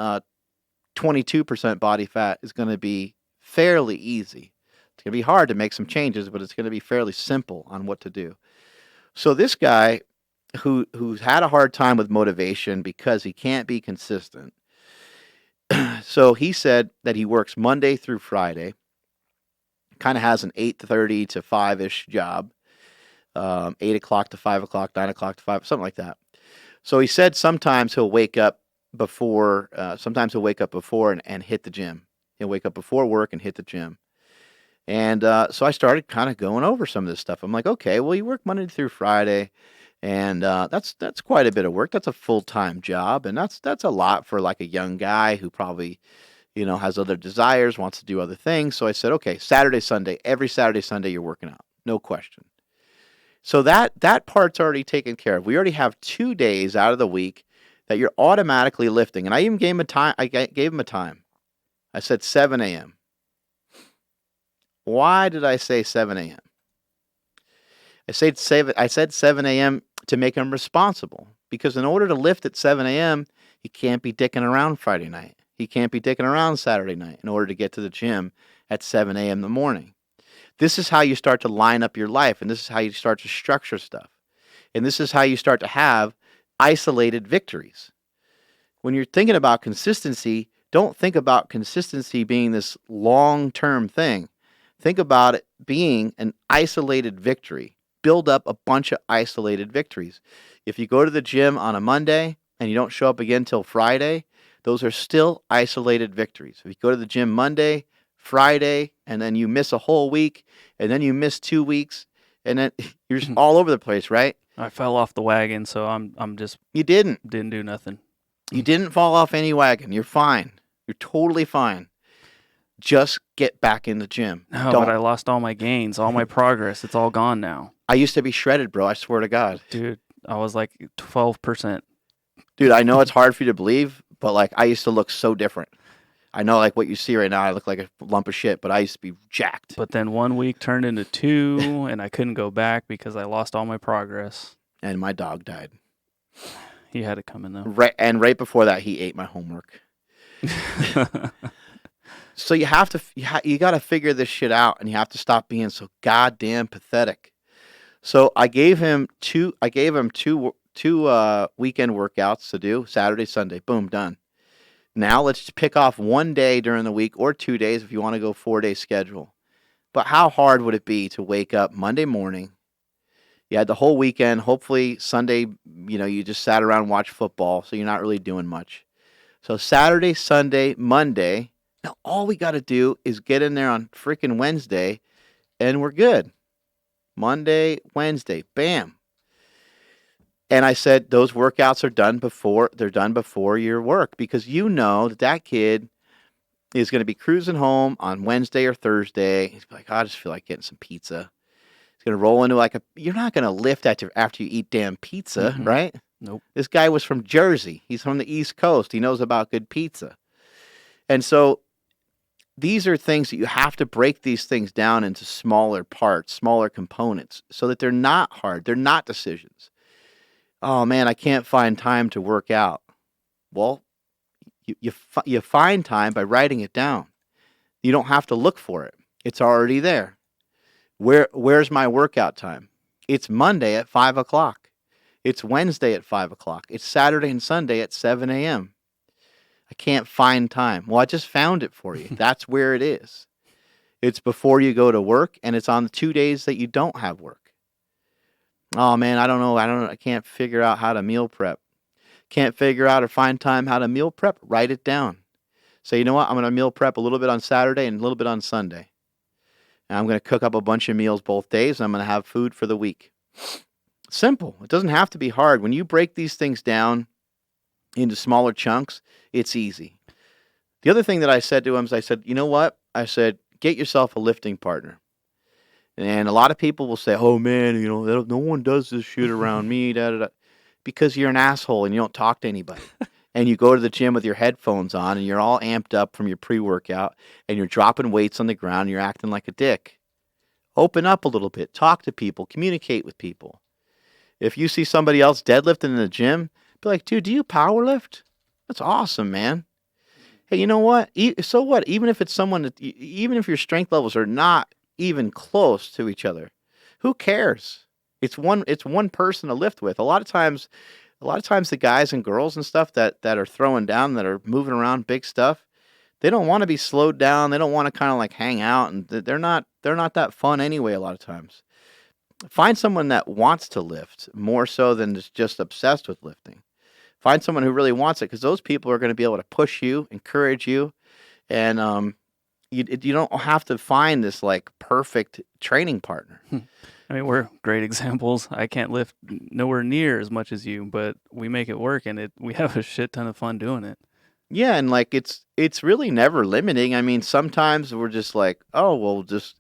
22% body fat is going to be fairly easy. It's going to be hard to make some changes, but it's going to be fairly simple on what to do. So this guy who's had a hard time with motivation because he can't be consistent. So he said that he works Monday through Friday, kind of has an 8:30 to 5-ish job, 8 o'clock to 5 o'clock, 9 o'clock to 5, something like that. So he said sometimes he'll wake up before and hit the gym. He'll wake up before work and hit the gym. And so I started kind of going over some of this stuff. I'm like, okay, well, you work Monday through Friday, and that's quite a bit of work. That's a full-time job, and that's a lot for like a young guy who probably, has other desires, wants to do other things. So I said, okay, Saturday, Sunday, every Saturday, Sunday, you're working out, no question. So that part's already taken care of. We already have 2 days out of the week that you're automatically lifting, and I even gave him a time. I gave him a time. I said 7 a.m. Why did I say 7 a.m.? I said 7 a.m. to make him responsible. Because in order to lift at 7 a.m., he can't be dicking around Friday night. He can't be dicking around Saturday night in order to get to the gym at 7 a.m. in the morning. This is how you start to line up your life, and this is how you start to structure stuff. And this is how you start to have isolated victories. When you're thinking about consistency, don't think about consistency being this long-term thing. Think about it being an isolated victory. build up a bunch of isolated victories. If you go to the gym on a Monday and you don't show up again till Friday, those are still isolated victories. If you go to the gym Monday, Friday, and then you miss a whole week, and then you miss 2 weeks, and then you're just all over the place, right? I fell off the wagon, so I'm just You didn't. didn't do nothing. You didn't fall off any wagon. You're fine. You're totally fine. Just get back in the gym. No, Don't. but I lost all my gains, all my progress. It's all gone now. I used to be shredded, bro. I swear to God. Dude, I was like 12%. Dude, I know it's hard for you to believe, but like I used to look so different. I know like what you see right now, I look like a lump of shit, but I used to be jacked. But then 1 week turned into 2, and I couldn't go back because I lost all my progress. And my dog died. He had it coming though. Right before that, he ate my homework. So you have to, you got to figure this shit out, and you have to stop being so goddamn pathetic. So I gave him two weekend workouts to do, Saturday, Sunday, boom, done. Now let's pick off 1 day during the week or 2 days if you want to go 4-day schedule. But how hard would it be to wake up Monday morning? You had the whole weekend. Hopefully Sunday, you just sat around and watched football, so you're not really doing much. So Saturday, Sunday, Monday. Now all we got to do is get in there on freaking Wednesday, and we're good. Monday, Wednesday, bam. And I said those workouts are done before your work, because you know that kid is going to be cruising home on Wednesday or Thursday. He's like, I just feel like getting some pizza. He's going to roll into you're not going to lift after you eat damn pizza, right? Nope. This guy was from Jersey. He's from the East Coast. He knows about good pizza. And so these are things that you have to break these things down into smaller parts, smaller components, so that they're not hard. They're not decisions. Oh man, I can't find time to work out. Well, you find time by writing it down. You don't have to look for it. It's already there. Where's my workout time? It's Monday at 5 o'clock. It's Wednesday at 5 o'clock. It's Saturday and Sunday at 7 a.m. I can't find time. Well, I just found it for you. That's where it is. It's before you go to work, and it's on the 2 days that you don't have work. Oh man, I don't know. I can't figure out how to meal prep. Can't figure out or find time how to meal prep. Write it down. Say, you know what? I'm going to meal prep a little bit on Saturday and a little bit on Sunday. And I'm going to cook up a bunch of meals both days, and I'm going to have food for the week. Simple. It doesn't have to be hard. When you break these things down into smaller chunks, it's easy. The other thing that I said to him is I said, you know what? I said, get yourself a lifting partner. And a lot of people will say, oh man, no one does this shit around me, da, da, da. Because you're an asshole and you don't talk to anybody. And you go to the gym with your headphones on and you're all amped up from your pre-workout and you're dropping weights on the ground and you're acting like a dick. Open up a little bit. Talk to people. Communicate with people. If you see somebody else deadlifting in the gym, be like, dude, do you power lift? That's awesome, man. Hey, you know what? So what? Even if it's someone even if your strength levels are not even close to each other, who cares? It's one person to lift with. A lot of times the guys and girls and stuff that are throwing down, that are moving around big stuff, they don't want to be slowed down. They don't want to kind of like hang out, and they're not that fun anyway a lot of times. Find someone that wants to lift more so than is just obsessed with lifting. Find someone who really wants it, because those people are going to be able to push you, encourage you, and you don't have to find this like perfect training partner. I mean, we're great examples. I can't lift nowhere near as much as you, but we make it work, and we have a shit ton of fun doing it. Yeah, and like it's really never limiting. I mean, sometimes we're just like, oh, we'll just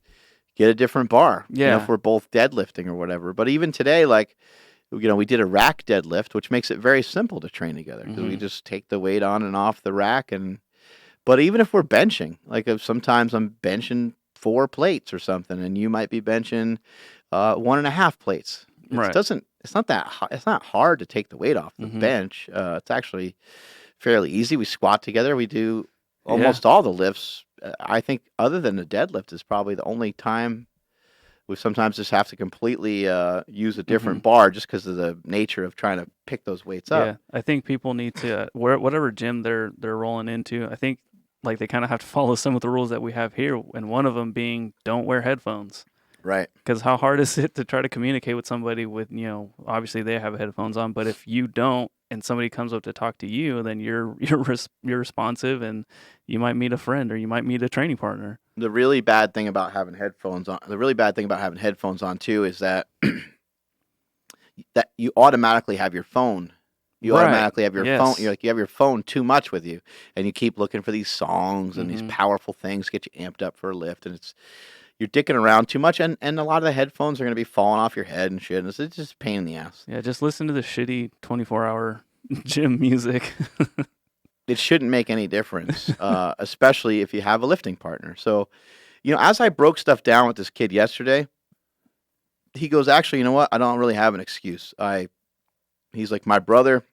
get a different bar. Yeah. If we're both deadlifting or whatever. But even today, like, we did a rack deadlift, which makes it very simple to train together, because we just take the weight on and off the rack. But even if we're benching, like if sometimes I'm benching 4 plates or something, and you might be benching 1.5 plates. Right. It's not hard to take the weight off the bench. It's actually fairly easy. We squat together. We do almost all the lifts. I think other than the deadlift is probably the only time we sometimes just have to completely use a different bar, just because of the nature of trying to pick those weights up. Yeah, I think people need to whatever gym they're rolling into. I think like they kind of have to follow some of the rules that we have here, and one of them being don't wear headphones. Right. Because how hard is it to try to communicate with somebody with, obviously they have headphones on, but if you don't and somebody comes up to talk to you, then you're responsive and you might meet a friend or you might meet a training partner. The really bad thing about having headphones on too is that you automatically have your phone. You Right. automatically have your phone. Yes. You have your phone too much with you, and you keep looking for these songs and these powerful things get you amped up for a lift, and you're dicking around too much, and a lot of the headphones are going to be falling off your head and shit, and it's just a pain in the ass. Yeah, just listen to the shitty 24-hour gym music. It shouldn't make any difference, especially if you have a lifting partner. So, as I broke stuff down with this kid yesterday, he goes, actually, you know what? I don't really have an excuse. He's like, my brother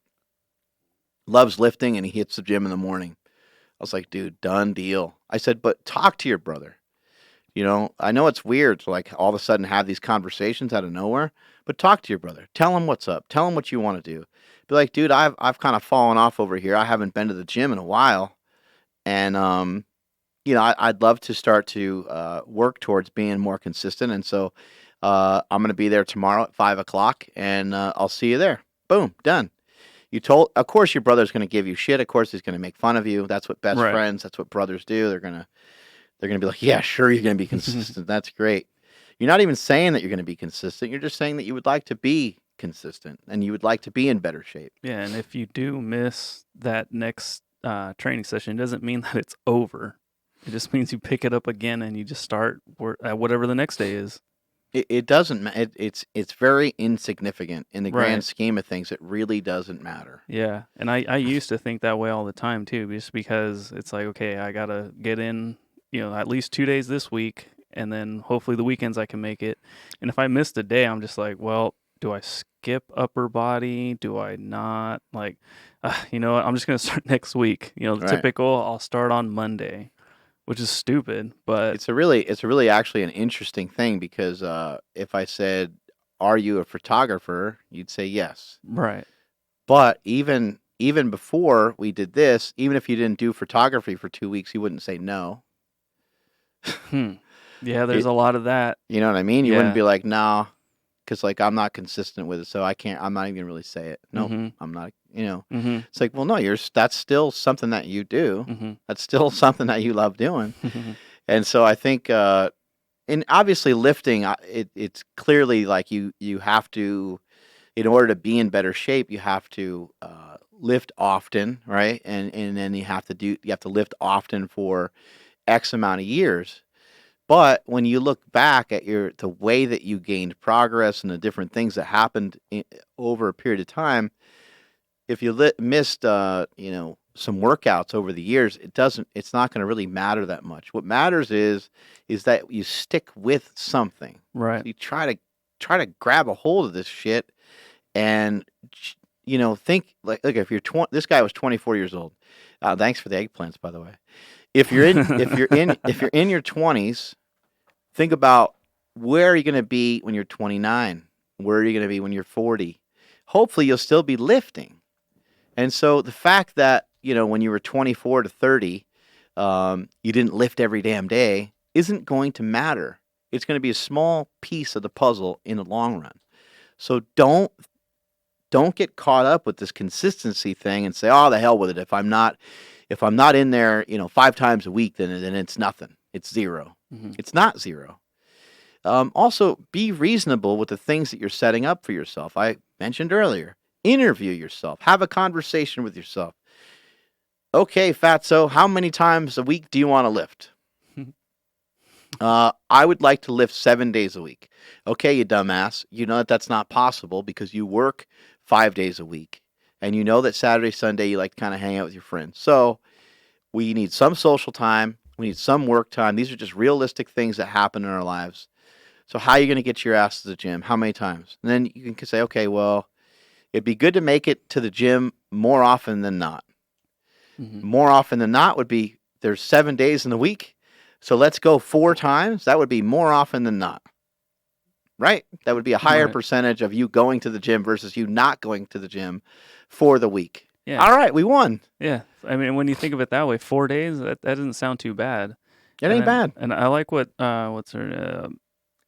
loves lifting and he hits the gym in the morning. I was like, dude, done deal. I said, but talk to your brother. I know it's weird to like all of a sudden have these conversations out of nowhere, but talk to your brother. Tell him what's up. Tell him what you want to do. Be like, dude, I've kind of fallen off over here. I haven't been to the gym in a while, and I'd love to start to work towards being more consistent. And so I'm going to be there tomorrow at 5:00, and I'll see you there. Boom, done. Of course, your brother's going to give you shit. Of course, he's going to make fun of you. That's what best friends. That's what brothers do. They're gonna be like, yeah, sure, you're going to be consistent. That's great. You're not even saying that you're going to be consistent. You're just saying that you would like to be consistent and you would like to be in better shape. Yeah, and if you do miss that next training session, it doesn't mean that it's over. It just means you pick it up again and you just start at whatever the next day is. It doesn't. It's very insignificant in the grand scheme of things. It really doesn't matter. Yeah, and I used to think that way all the time too, just because it's like, okay, I gotta get in, at least 2 days this week, and then hopefully the weekends I can make it. And if I missed a day, I'm just like, well, do I skip upper body? Do I not? Like, you know what? I'm just gonna start next week. Typical. I'll start on Monday. Which is stupid, but it's a really actually an interesting thing because if I said, "Are you a photographer?" you'd say yes. Right. But even before we did this, even if you didn't do photography for 2 weeks, you wouldn't say no. Yeah, there's a lot of that. You know what I mean? You wouldn't be like, "No," because like I'm not consistent with it, so I can't. I'm not even gonna really say it. No, I'm not. It's like, well, no, that's still something that you do. That's still something that you love doing. And so I think, and obviously lifting, it's clearly like you have to, in order to be in better shape, you have to lift often, right? And then you have to lift often for X amount of years. But when you look back at the way that you gained progress and the different things that happened over a period of time, if you missed, some workouts over the years, it's not going to really matter that much. What matters is that you stick with something. Right. So you try to grab a hold of this shit and, think like, look, if you're this guy was 24 years old. Thanks for the eggplants, by the way. If you're in your 20s, think about where are you going to be when you're 29? Where are you going to be when you're 40? Hopefully you'll still be lifting. And so the fact that, when you were 24 to 30, you didn't lift every damn day isn't going to matter. It's going to be a small piece of the puzzle in the long run. So don't get caught up with this consistency thing and say, "Oh, the hell with it. If I'm not in there, 5 times a week, then it's nothing. It's zero." It's not zero. Also, be reasonable with the things that you're setting up for yourself. I mentioned earlier, interview yourself. Have a conversation with yourself. Okay, Fatso, how many times a week do you want to lift? I would like to lift 7 days a week. Okay, you dumbass. You know that's not possible because you work 5 days a week. And you know that Saturday, Sunday, you like to kind of hang out with your friends. So we need some social time. We need some work time. These are just realistic things that happen in our lives. So how are you going to get your ass to the gym? How many times? And then you can say, okay, well, it'd be good to make it to the gym more often than not. More often than not would be there's 7 days in the week. So let's go 4 times. That would be more often than not. Right? That would be a higher percentage of you going to the gym versus you not going to the gym for the week. Yeah. All right, we won. Yeah. I mean, when you think of it that way, 4 days, that doesn't sound too bad. It ain't bad. And I like what's her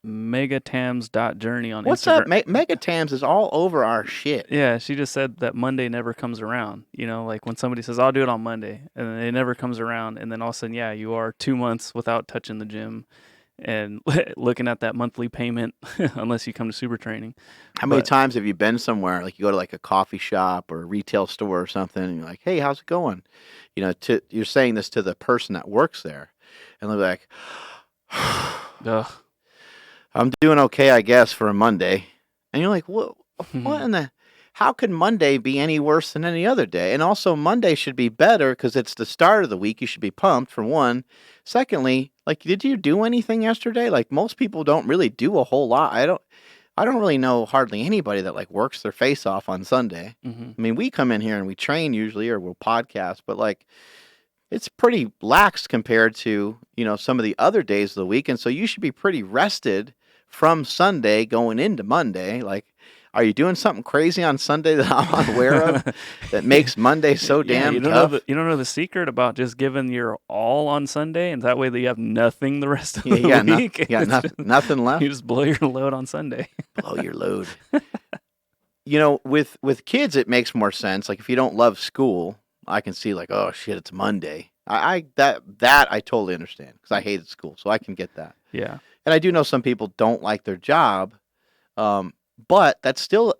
megatams.journey on What's Instagram. up? Megatams is all over our shit. Yeah, she just said that Monday never comes around. Like when somebody says, I'll do it on Monday, and then it never comes around. And then all of a sudden, yeah, you are 2 months without touching the gym and looking at that monthly payment unless you come to super training. How many But times have you been somewhere, like you go to like a coffee shop or a retail store or something, and you're like, "Hey, how's it going?" You're saying this to the person that works there, and they're like, ugh. "I'm doing okay, I guess, for a Monday," and you're like, "What? What in the? How could Monday be any worse than any other day?" And also, Monday should be better because it's the start of the week. You should be pumped for one. Secondly, like, did you do anything yesterday? Like, most people don't really do a whole lot. I don't really know hardly anybody that like works their face off on Sunday. Mm-hmm. I mean, we come in here and we train usually or we'll podcast, but like it's pretty lax compared to, some of the other days of the week. And so you should be pretty rested from Sunday going into Monday. Like, are you doing something crazy on Sunday that I'm unaware of that makes Monday so damn you don't tough? you don't know the secret about just giving your all on Sunday, and that way that you have nothing the rest of the week. You got nothing left. You just blow your load on Sunday. Blow your load. With kids, it makes more sense. Like if you don't love school, I can see like, oh shit, it's Monday. That I totally understand because I hated school, so I can get that. Yeah. And I do know some people don't like their job, but that's still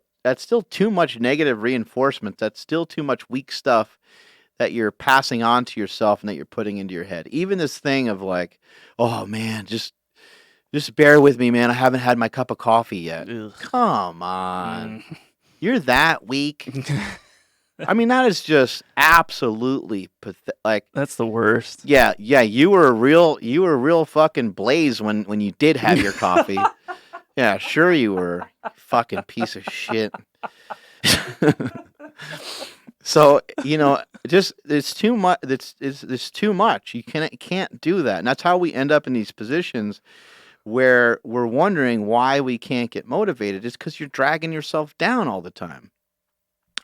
too much negative reinforcement. That's still too much weak stuff that you're passing on to yourself and that you're putting into your head. Even this thing of like, oh man, just bear with me, man. I haven't had my cup of coffee yet. Ugh. Come on. You're that weak. I mean, that is just absolutely pathetic. Like, that's the worst. Yeah. You were a real fucking blaze when you did have your coffee. Yeah, sure you were. Fucking piece of shit. So just it's too much. It's too much. You can't do that, and that's how we end up in these positions where we're wondering why we can't get motivated. It's because you're dragging yourself down all the time.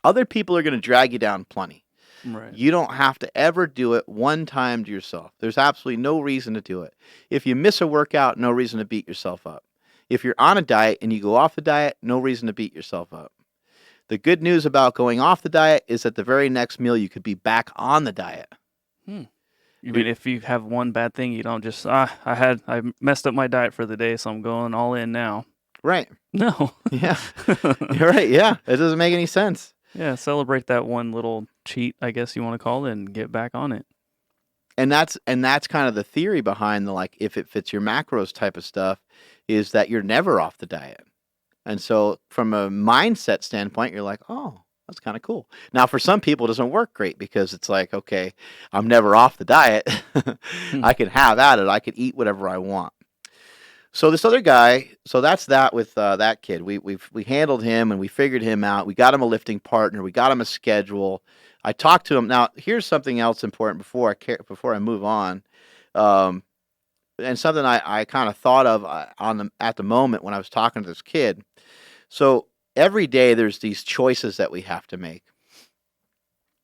Other people are going to drag you down plenty. Right. You don't have to ever do it one time to yourself. There's absolutely no reason to do it. If you miss a workout, no reason to beat yourself up. If you're on a diet and you go off the diet, no reason to beat yourself up. The good news about going off the diet is that the very next meal you could be back on the diet. You mean if you have one bad thing, you don't just I messed up my diet for the day, so I'm going all in now. Right. No. Yeah. You're right. Yeah. It doesn't make any sense. Yeah, celebrate that one little cheat, I guess you want to call it, and get back on it. And that's kind of the theory behind the like if it fits your macros type of stuff is that you're never off the diet. And so from a mindset standpoint, you're like, oh, that's kind of cool. Now, for some people, it doesn't work great because it's like, okay, I'm never off the diet. I can have at it. I can eat whatever I want. So this other guy, so that's that with that kid. We handled him and we figured him out. We got him a lifting partner. We got him a schedule. I talked to him. Now, here's something else important before I move on. And something I kind of thought of at the moment when I was talking to this kid. So every day there's these choices that we have to make.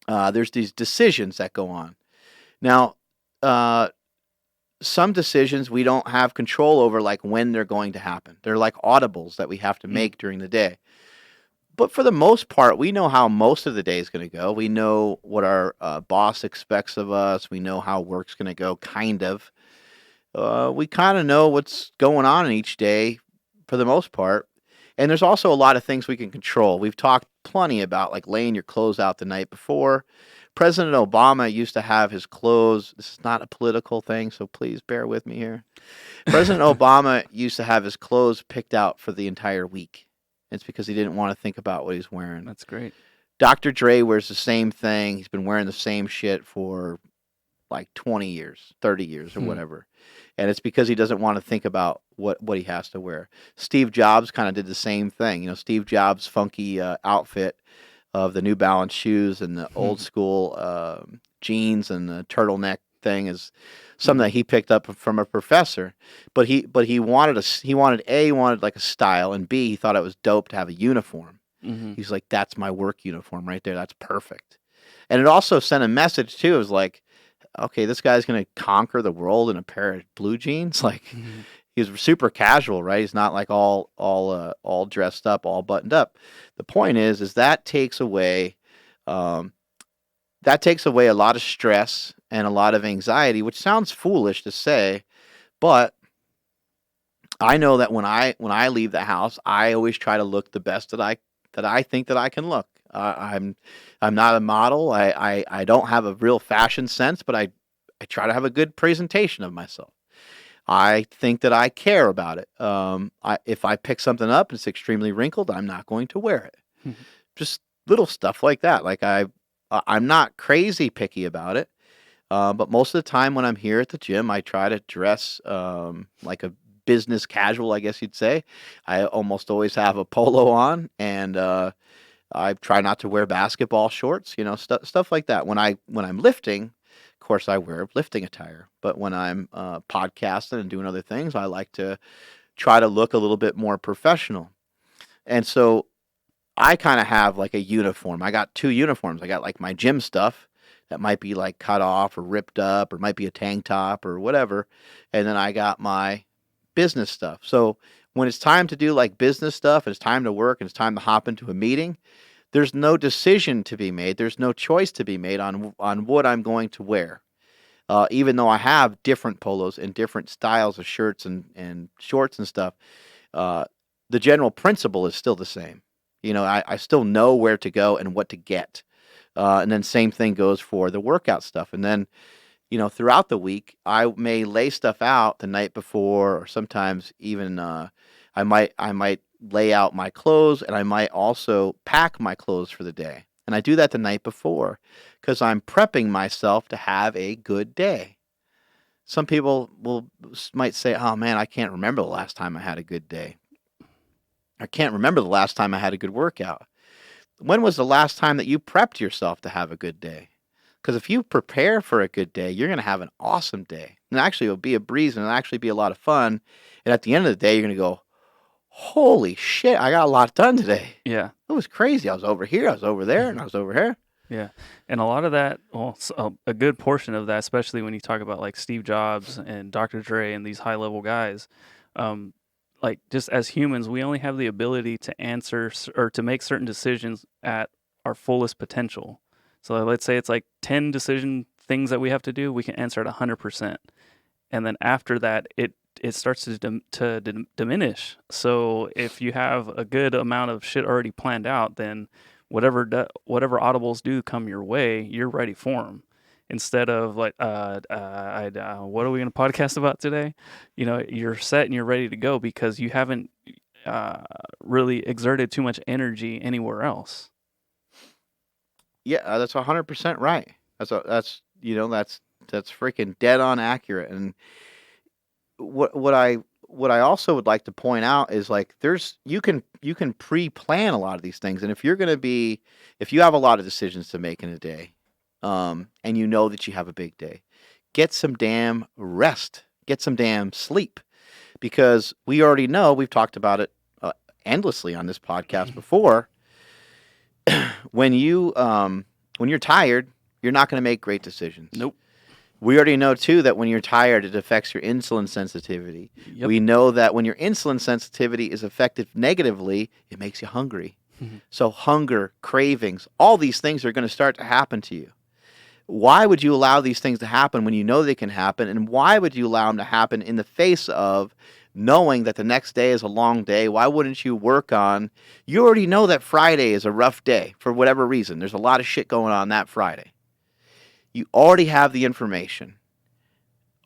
There's these decisions that go on. Now, some decisions we don't have control over, like when they're going to happen. They're like audibles that we have to make during the day. But for the most part, we know how most of the day is going to go. We know what our boss expects of us. We know how work's going to go, kind of. We kind of know what's going on in each day for the most part. And there's also a lot of things we can control. We've talked plenty about like laying your clothes out the night before. President Obama used to have his clothes. This is not a political thing, so please bear with me here. President Obama used to have his clothes picked out for the entire week. It's because he didn't want to think about what he's wearing. That's great. Dr. Dre wears the same thing. He's been wearing the same shit for like 20 years, 30 years or whatever. And it's because he doesn't want to think about what he has to wear. Steve Jobs kind of did the same thing. Steve Jobs' funky outfit of the New Balance shoes and the old school jeans and the turtleneck thing is something that he picked up from a professor. But he wanted like a style, and B, he thought it was dope to have a uniform. He's like, that's my work uniform right there. That's perfect. And it also sent a message too. It was like, okay, this guy's going to conquer the world in a pair of blue jeans. Like, He's super casual, right? He's not like all dressed up, all buttoned up. The point is that takes away um, a lot of stress and a lot of anxiety, which sounds foolish to say, but I know that when I leave the house, I always try to look the best that I think that I can look. I'm not a model. I don't have a real fashion sense, but I try to have a good presentation of myself. I think that I care about it. If I pick something up and it's extremely wrinkled, I'm not going to wear it. Just little stuff like that. Like I'm not crazy picky about it. But most of the time when I'm here at the gym, I try to dress like a business casual, I guess you'd say. I almost always have a polo on, and I try not to wear basketball shorts, stuff like that. When I'm lifting, of course, I wear lifting attire. But when I'm podcasting and doing other things, I like to try to look a little bit more professional. And so I kind of have like a uniform. I got two uniforms. I got like my gym stuff that might be like cut off or ripped up or might be a tank top or whatever. And then I got my business stuff. So when it's time to do like business stuff, it's time to work and it's time to hop into a meeting, there's no decision to be made. There's no choice to be made on what I'm going to wear. Even though I have different polos and different styles of shirts and shorts and stuff, the general principle is still the same. I still know where to go and what to get. And then same thing goes for the workout stuff. And then, throughout the week, I may lay stuff out the night before, or sometimes even I might lay out my clothes, and I might also pack my clothes for the day. And I do that the night before because I'm prepping myself to have a good day. Some people might say, "Oh man, I can't remember the last time I had a good day. I can't remember the last time I had a good workout." When was the last time that you prepped yourself to have a good day? Because if you prepare for a good day, you're going to have an awesome day. And actually, it'll be a breeze and it'll actually be a lot of fun. And at the end of the day, you're going to go, holy shit, I got a lot done today. Yeah. It was crazy. I was over here, I was over there, and I was over here. Yeah. And a lot of that, well, a good portion of that, especially when you talk about like Steve Jobs and Dr. Dre and these high level guys, like just as humans, we only have the ability to answer or to make certain decisions at our fullest potential. So let's say it's like 10 decision things that we have to do, we can answer at 100%. And then after that, it starts to diminish. So if you have a good amount of shit already planned out, then whatever audibles do come your way, you're ready for them. Instead of like, what are we going to podcast about today? You're set and you're ready to go because you haven't really exerted too much energy anywhere else. Yeah, that's 100% right. That's freaking dead on accurate. And what I also would like to point out is like you can pre-plan a lot of these things, and if you have a lot of decisions to make in a day, and you know that you have a big day, get some damn rest, get some damn sleep, because we already know, we've talked about it endlessly on this podcast before. When you're tired, you're not going to make great decisions. Nope. We already know, too, that when you're tired, it affects your insulin sensitivity. Yep. We know that when your insulin sensitivity is affected negatively, it makes you hungry. Mm-hmm. So hunger, cravings, all these things are going to start to happen to you. Why would you allow these things to happen when you know they can happen? And why would you allow them to happen in the face of knowing that the next day is a long day? Why wouldn't you work on... You already know that Friday is a rough day for whatever reason. There's a lot of shit going on that Friday. You already have the information.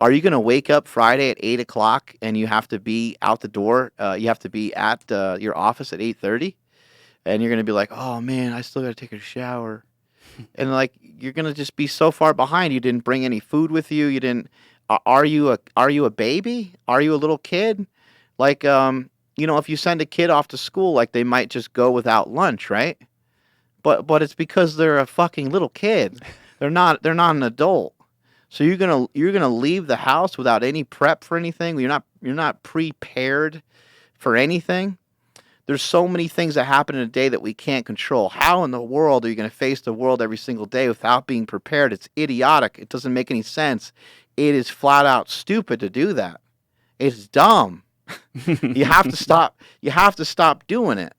Are you going to wake up Friday at 8 o'clock and you have to be out the door? You have to be at your office at 8:30, and you're going to be like, "Oh man, I still got to take a shower," and like you're going to just be so far behind. You didn't bring any food with you. You didn't. Are you a baby? Are you a little kid? Like if you send a kid off to school, like they might just go without lunch, right? But it's because they're a fucking little kid. They're not an adult. So you're gonna leave the house without any prep for anything. You're not prepared for anything. There's so many things that happen in a day that we can't control. How in the world are you going to face the world every single day without being prepared? It's idiotic. It doesn't make any sense. It is flat out stupid to do that. It's dumb. You have to stop. You have to stop doing it.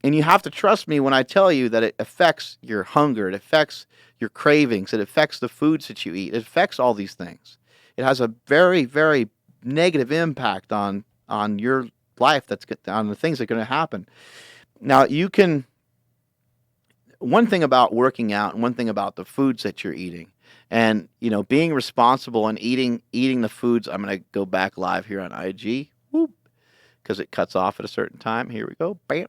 And you have to trust me when I tell you that it affects your hunger, it affects your cravings, it affects the foods that you eat, it affects all these things. It has a very, very negative impact on your life. On the things that are going to happen. Now one thing about working out and one thing about the foods that you're eating, and being responsible and eating the foods. I'm going to go back live here on IG, because it cuts off at a certain time. Here we go, bam.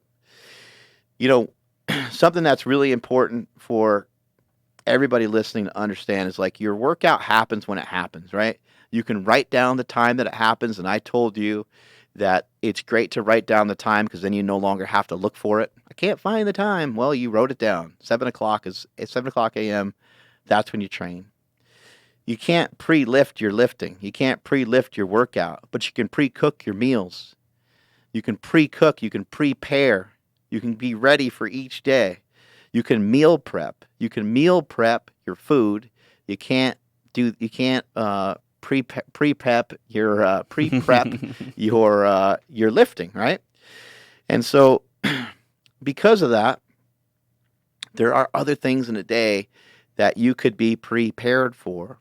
Something that's really important for everybody listening to understand is like your workout happens when it happens, right? You can write down the time that it happens, and I told you that it's great to write down the time because then you no longer have to look for it. I can't find the time. Well, you wrote it down. 7 o'clock a.m. That's when you train. You can't pre-lift your lifting. You can't pre-lift your workout, but you can pre-cook your meals. You can pre-cook. You can prepare. You can be ready for each day. You can meal prep. You can meal prep your food. You can't pre-prep your lifting, right? And so because of that, there are other things in a day that you could be prepared for.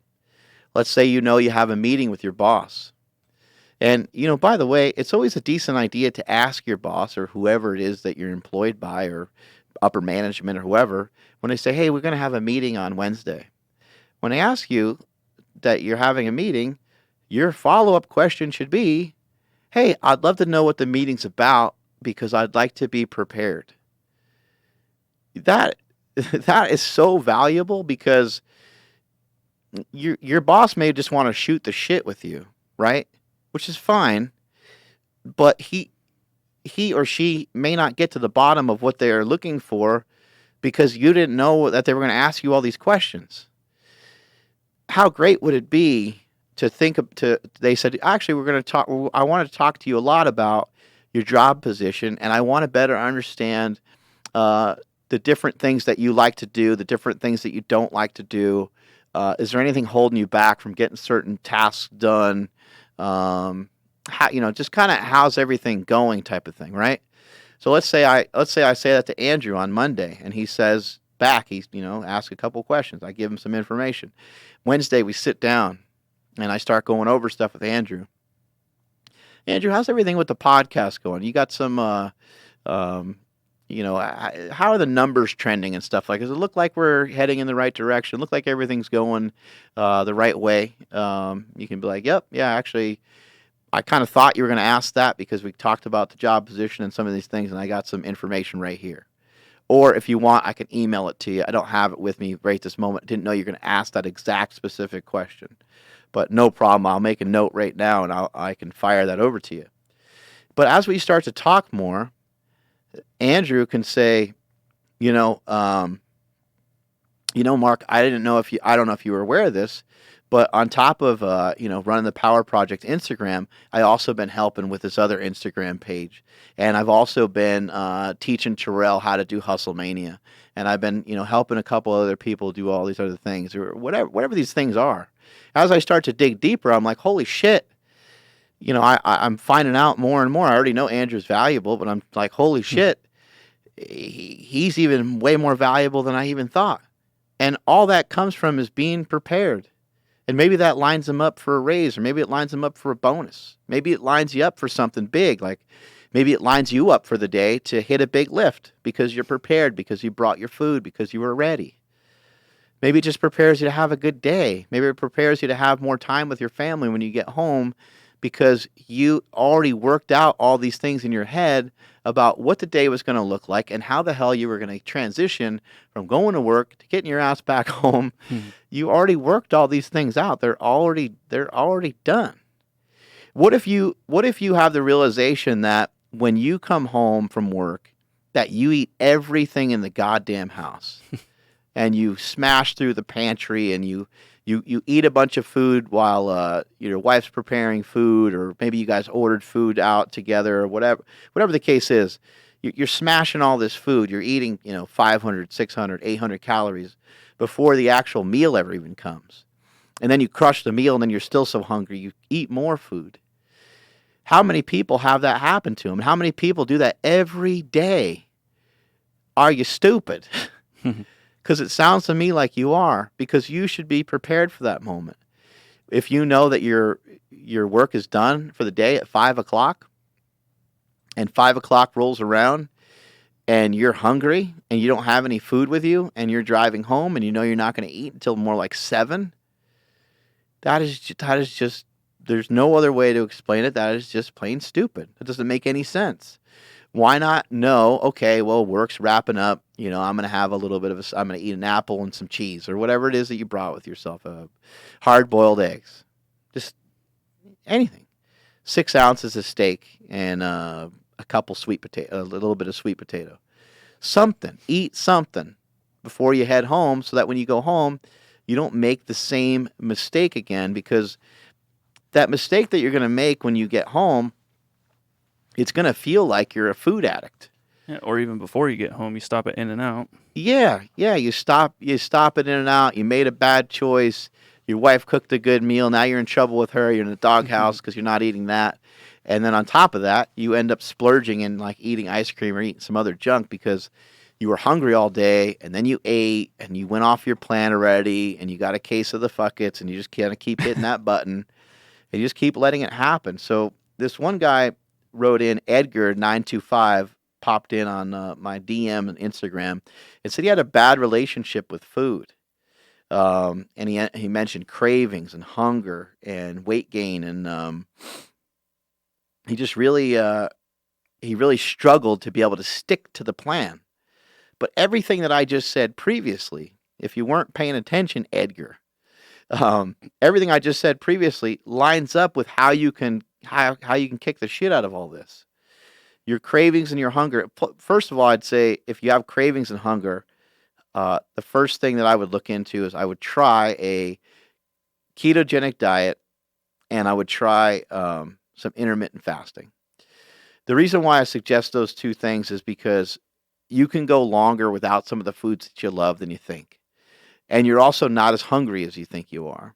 Let's say you have a meeting with your boss. And, by the way, it's always a decent idea to ask your boss or whoever it is that you're employed by or upper management or whoever, when they say, hey, we're going to have a meeting on Wednesday. When they ask you that you're having a meeting, your follow-up question should be, hey, I'd love to know what the meeting's about because I'd like to be prepared. That is so valuable because your boss may just want to shoot the shit with you, right? Which is fine, but he or she may not get to the bottom of what they are looking for because you didn't know that they were going to ask you all these questions. How great would it be to they said, actually, we're going to talk, I want to talk to you a lot about your job position, and I want to better understand the different things that you like to do, the different things that you don't like to do. Is there anything holding you back from getting certain tasks done? Just kind of how's everything going type of thing, right? So let's say I say that to Andrew on Monday, and he says back, he's ask a couple questions. I give him some information. Wednesday we sit down, and I start going over stuff with Andrew. Andrew, how's everything with the podcast going? You got some, how are the numbers trending and stuff like? Does it look like we're heading in the right direction? Look like everything's going the right way? You can be like, yep, yeah, actually, I kind of thought you were going to ask that because we talked about the job position and some of these things, and I got some information right here. Or if you want, I can email it to you. I don't have it with me right this moment. Didn't know you're going to ask that exact specific question. But no problem. I'll make a note right now, and I can fire that over to you. But as we start to talk more, Andrew can say, Mark, I don't know if you were aware of this, but on top of running the Power Project Instagram, I also been helping with this other Instagram page, and I've also been teaching Terrell how to do Hustle Mania, and I've been helping a couple other people do all these other things or whatever these things are. As I start to dig deeper, I'm like, holy shit. I'm finding out more and more. I already know Andrew's valuable, but I'm like, holy shit, he's even way more valuable than I even thought. And all that comes from is being prepared. And maybe that lines him up for a raise, or maybe it lines him up for a bonus. Maybe it lines you up for something big, like maybe it lines you up for the day to hit a big lift because you're prepared, because you brought your food, because you were ready. Maybe it just prepares you to have a good day. Maybe it prepares you to have more time with your family when you get home because you already worked out all these things in your head about what the day was going to look like and how the hell you were going to transition from going to work to getting your ass back home. You already worked all these things out. They're already done. What if you have the realization that when you come home from work that you eat everything in the goddamn house and you smash through the pantry and you eat a bunch of food while your wife's preparing food, or maybe you guys ordered food out together, or whatever the case is. You're smashing all this food. You're eating 500, 600, 800 calories before the actual meal ever even comes. And then you crush the meal, and then you're still so hungry you eat more food. How many people have that happen to them? How many people do that every day? Are you stupid? Because it sounds to me like you are, because you should be prepared for that moment. If you know that your work is done for the day at 5 o'clock, and 5 o'clock rolls around and you're hungry and you don't have any food with you and you're driving home and you know you're not going to eat until more like 7, that is just, there's no other way to explain it. That is just plain stupid. It doesn't make any sense. Why not know, okay, well, work's wrapping up. I'm going to have a little bit of I'm going to eat an apple and some cheese or whatever it is that you brought with yourself. Hard-boiled eggs. Just anything. 6 ounces of steak and a couple sweet potato, a little bit of sweet potato. Something. Eat something before you head home so that when you go home, you don't make the same mistake again, because that mistake that you're going to make when you get home, it's going to feel like you're a food addict. Yeah, or even before you get home, you stop at In-N-Out. Yeah, you stop at In-N-Out, you made a bad choice, your wife cooked a good meal, now you're in trouble with her, you're in the doghouse because you're not eating that. And then on top of that, you end up splurging and like eating ice cream or eating some other junk because you were hungry all day, and then you ate and you went off your plan already and you got a case of the fuckets and you just kind of keep hitting that button and you just keep letting it happen. So this one guy wrote in, Edgar925, popped in on my DM and Instagram and said he had a bad relationship with food. And he mentioned cravings and hunger and weight gain, and he just really struggled to be able to stick to the plan. But everything that I just said previously, if you weren't paying attention, Edgar, everything I just said previously lines up with how you can kick the shit out of all this. Your cravings and your hunger. First of all, I'd say if you have cravings and hunger, the first thing that I would look into is I would try a ketogenic diet, and I would try some intermittent fasting. The reason why I suggest those two things is because you can go longer without some of the foods that you love than you think. And you're also not as hungry as you think you are.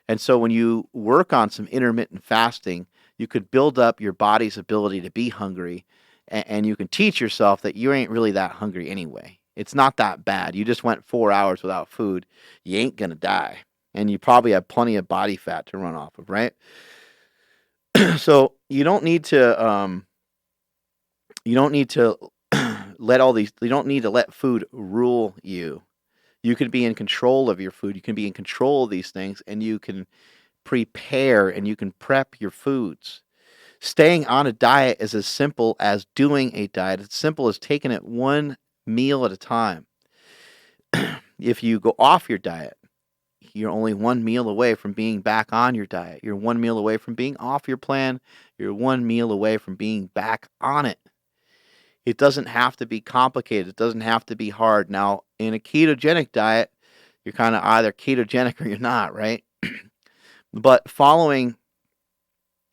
And so when you work on some intermittent fasting, you could build up your body's ability to be hungry, and you can teach yourself that you ain't really that hungry anyway. It's not that bad. You just went 4 hours without food. You ain't going to die. And you probably have plenty of body fat to run off of, right? So you don't need to let food rule you. You can be in control of your food. You can be in control of these things, and you can prepare and you can prep your foods. Staying on a diet is as simple as doing a diet. It's simple as taking it one meal at a time. If you go off your diet, you're only one meal away from being back on your diet. You're one meal away from being off your plan. You're one meal away from being back on it. It doesn't have to be complicated. It doesn't have to be hard. Now, in a ketogenic diet, you're kind of either ketogenic or you're not, right? But following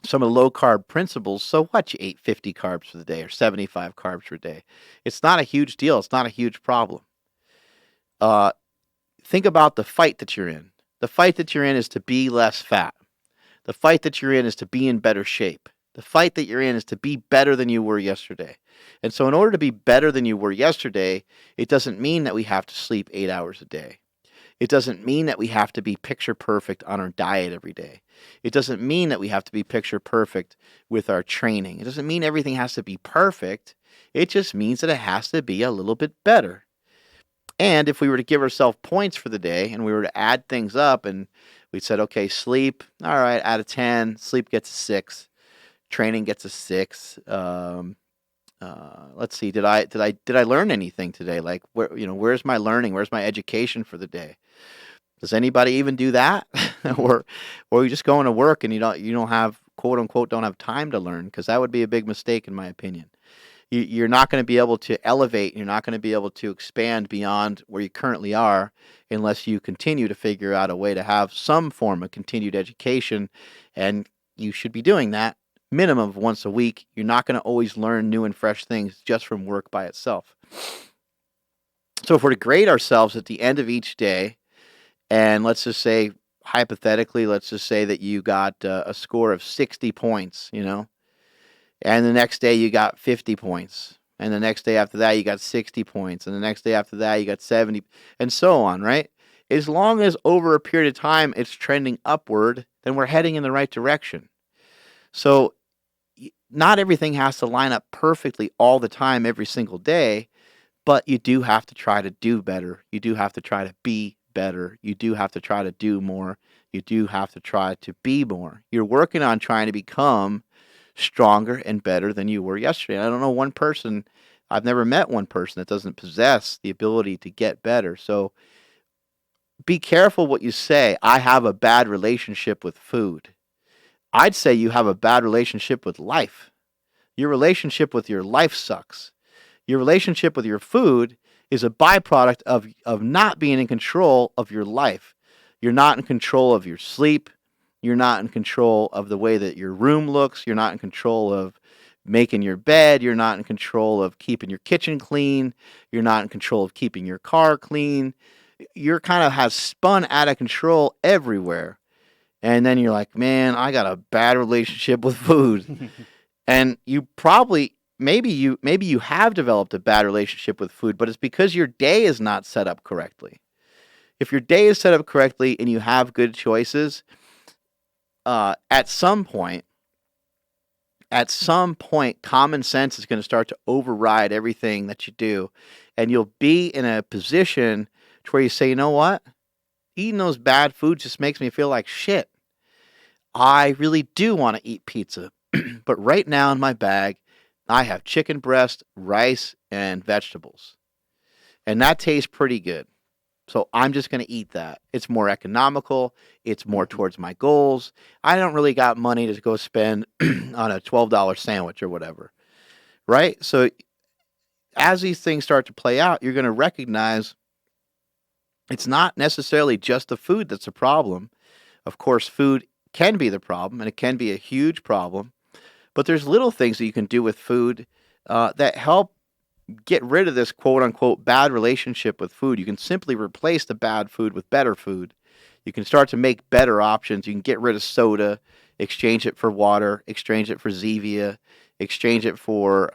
some of the low-carb principles, so what? You ate 50 carbs for the day or 75 carbs per day. It's not a huge deal. It's not a huge problem. Think about the fight that you're in. The fight that you're in is to be less fat. The fight that you're in is to be in better shape. The fight that you're in is to be better than you were yesterday. And so in order to be better than you were yesterday, it doesn't mean that we have to sleep 8 hours a day. It doesn't mean that we have to be picture perfect on our diet every day. It doesn't mean that we have to be picture perfect with our training. It doesn't mean everything has to be perfect. It just means that it has to be a little bit better. And if we were to give ourselves points for the day and we were to add things up and we said, okay, sleep, all right, out of 10, sleep gets a 6, training gets a 6. Let's see, did I learn anything today? Like, where's my learning? Where's my education for the day? Does anybody even do that? or you just going to work and you don't have, quote unquote, don't have time to learn? Because that would be a big mistake in my opinion. You're not going to be able to elevate. You're not going to be able to expand beyond where you currently are unless you continue to figure out a way to have some form of continued education. And you should be doing that minimum of once a week. You're not going to always learn new and fresh things just from work by itself. So if we're to grade ourselves at the end of each day, and let's just say, hypothetically, let's just say that you got a score of 60 points, And the next day you got 50 points. And the next day after that you got 60 points. And the next day after that you got 70, and so on, right? As long as over a period of time it's trending upward, then we're heading in the right direction. So not everything has to line up perfectly all the time, every single day, but you do have to try to do better. You do have to try to be better. You do have to try to do more. You do have to try to be more. You're working on trying to become stronger and better than you were yesterday. I don't know one person, I've never met one person that doesn't possess the ability to get better. So be careful what you say. I have a bad relationship with food. I'd say you have a bad relationship with life. Your relationship with your life sucks. Your relationship with your food is a byproduct of not being in control of your life. You're not in control of your sleep. You're not in control of the way that your room looks. You're not in control of making your bed. You're not in control of keeping your kitchen clean. You're not in control of keeping your car clean. You're kind of has spun out of control everywhere. And then you're like, man, I got a bad relationship with food. And you probably maybe you have developed a bad relationship with food, but it's because your day is not set up correctly. If your day is set up correctly and you have good choices, at some point, common sense is going to start to override everything that you do, and you'll be in a position to where you say, you know what, eating those bad foods just makes me feel like shit. I really do want to eat pizza, but right now in my bag, I have chicken breast, rice, and vegetables, and that tastes pretty good. So I'm just going to eat that. It's more economical. It's more towards my goals. I don't really got money to go spend on a $12 sandwich or whatever, right? So as these things start to play out, you're going to recognize it's not necessarily just the food that's a problem. Of course, food can be the problem, and it can be a huge problem. But there's little things that you can do with food that help get rid of this quote unquote bad relationship with food. You can simply replace the bad food with better food. You can start to make better options. You can get rid of soda, exchange it for water, exchange it for Zevia, exchange it for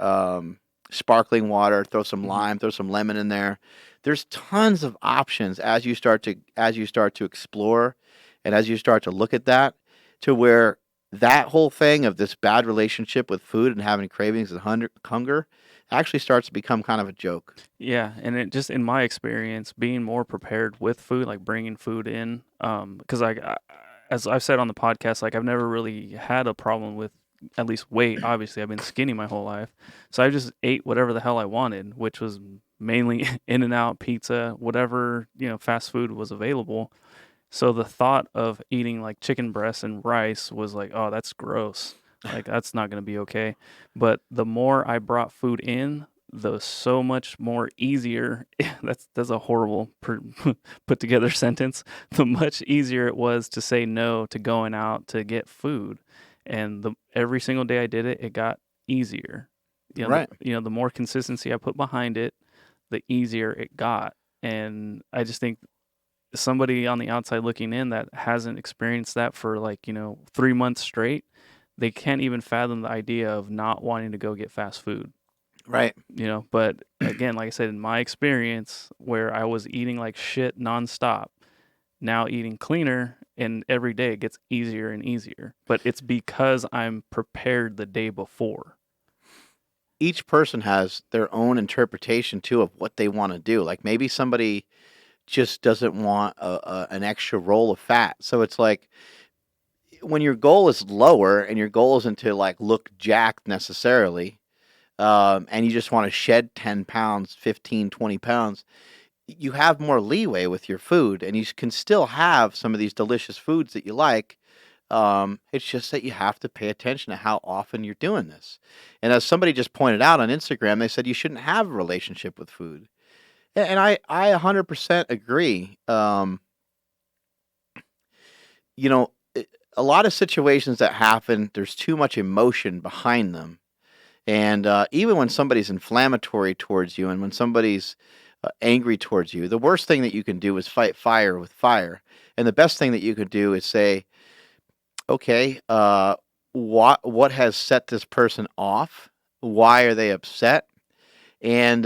sparkling water, throw some lime, throw some lemon in there. There's tons of options as you start to explore and as you start to look at that, to where that whole thing of this bad relationship with food and having cravings and hunger actually starts to become kind of a joke. Yeah, and it just in my experience, being more prepared with food, like bringing food in, because as I've said on the podcast, like I've never really had a problem with at least weight. Obviously, I've been skinny my whole life, so I just ate whatever the hell I wanted, which was mainly In-N-Out, pizza, whatever fast food was available. So the thought of eating like chicken breasts and rice was like, oh, that's gross. Like that's not going to be okay. But the more I brought food in, the so much more easier. That's a horrible put together sentence. The much easier it was to say no to going out to get food, and every single day I did it, it got easier. Right. The more consistency I put behind it, the easier it got. And I just think somebody on the outside looking in that hasn't experienced that for 3 months straight, they can't even fathom the idea of not wanting to go get fast food. Right. But again, like I said, in my experience where I was eating like shit nonstop, now eating cleaner, and every day it gets easier and easier. But it's because I'm prepared the day before. Each person has their own interpretation too of what they want to do. Like maybe somebody just doesn't want an extra roll of fat. So it's like when your goal is lower and your goal isn't to like look jacked necessarily, and you just want to shed 10 pounds, 15, 20 pounds, you have more leeway with your food and you can still have some of these delicious foods that you like. It's just that you have to pay attention to how often you're doing this. And as somebody just pointed out on Instagram, they said you shouldn't have a relationship with food. And I 100% agree. You know, a lot of situations that happen, there's too much emotion behind them. And even when somebody's inflammatory towards you and when somebody's angry towards you, the worst thing that you can do is fight fire with fire. And the best thing that you could do is say, okay, what has set this person off? Why are they upset? And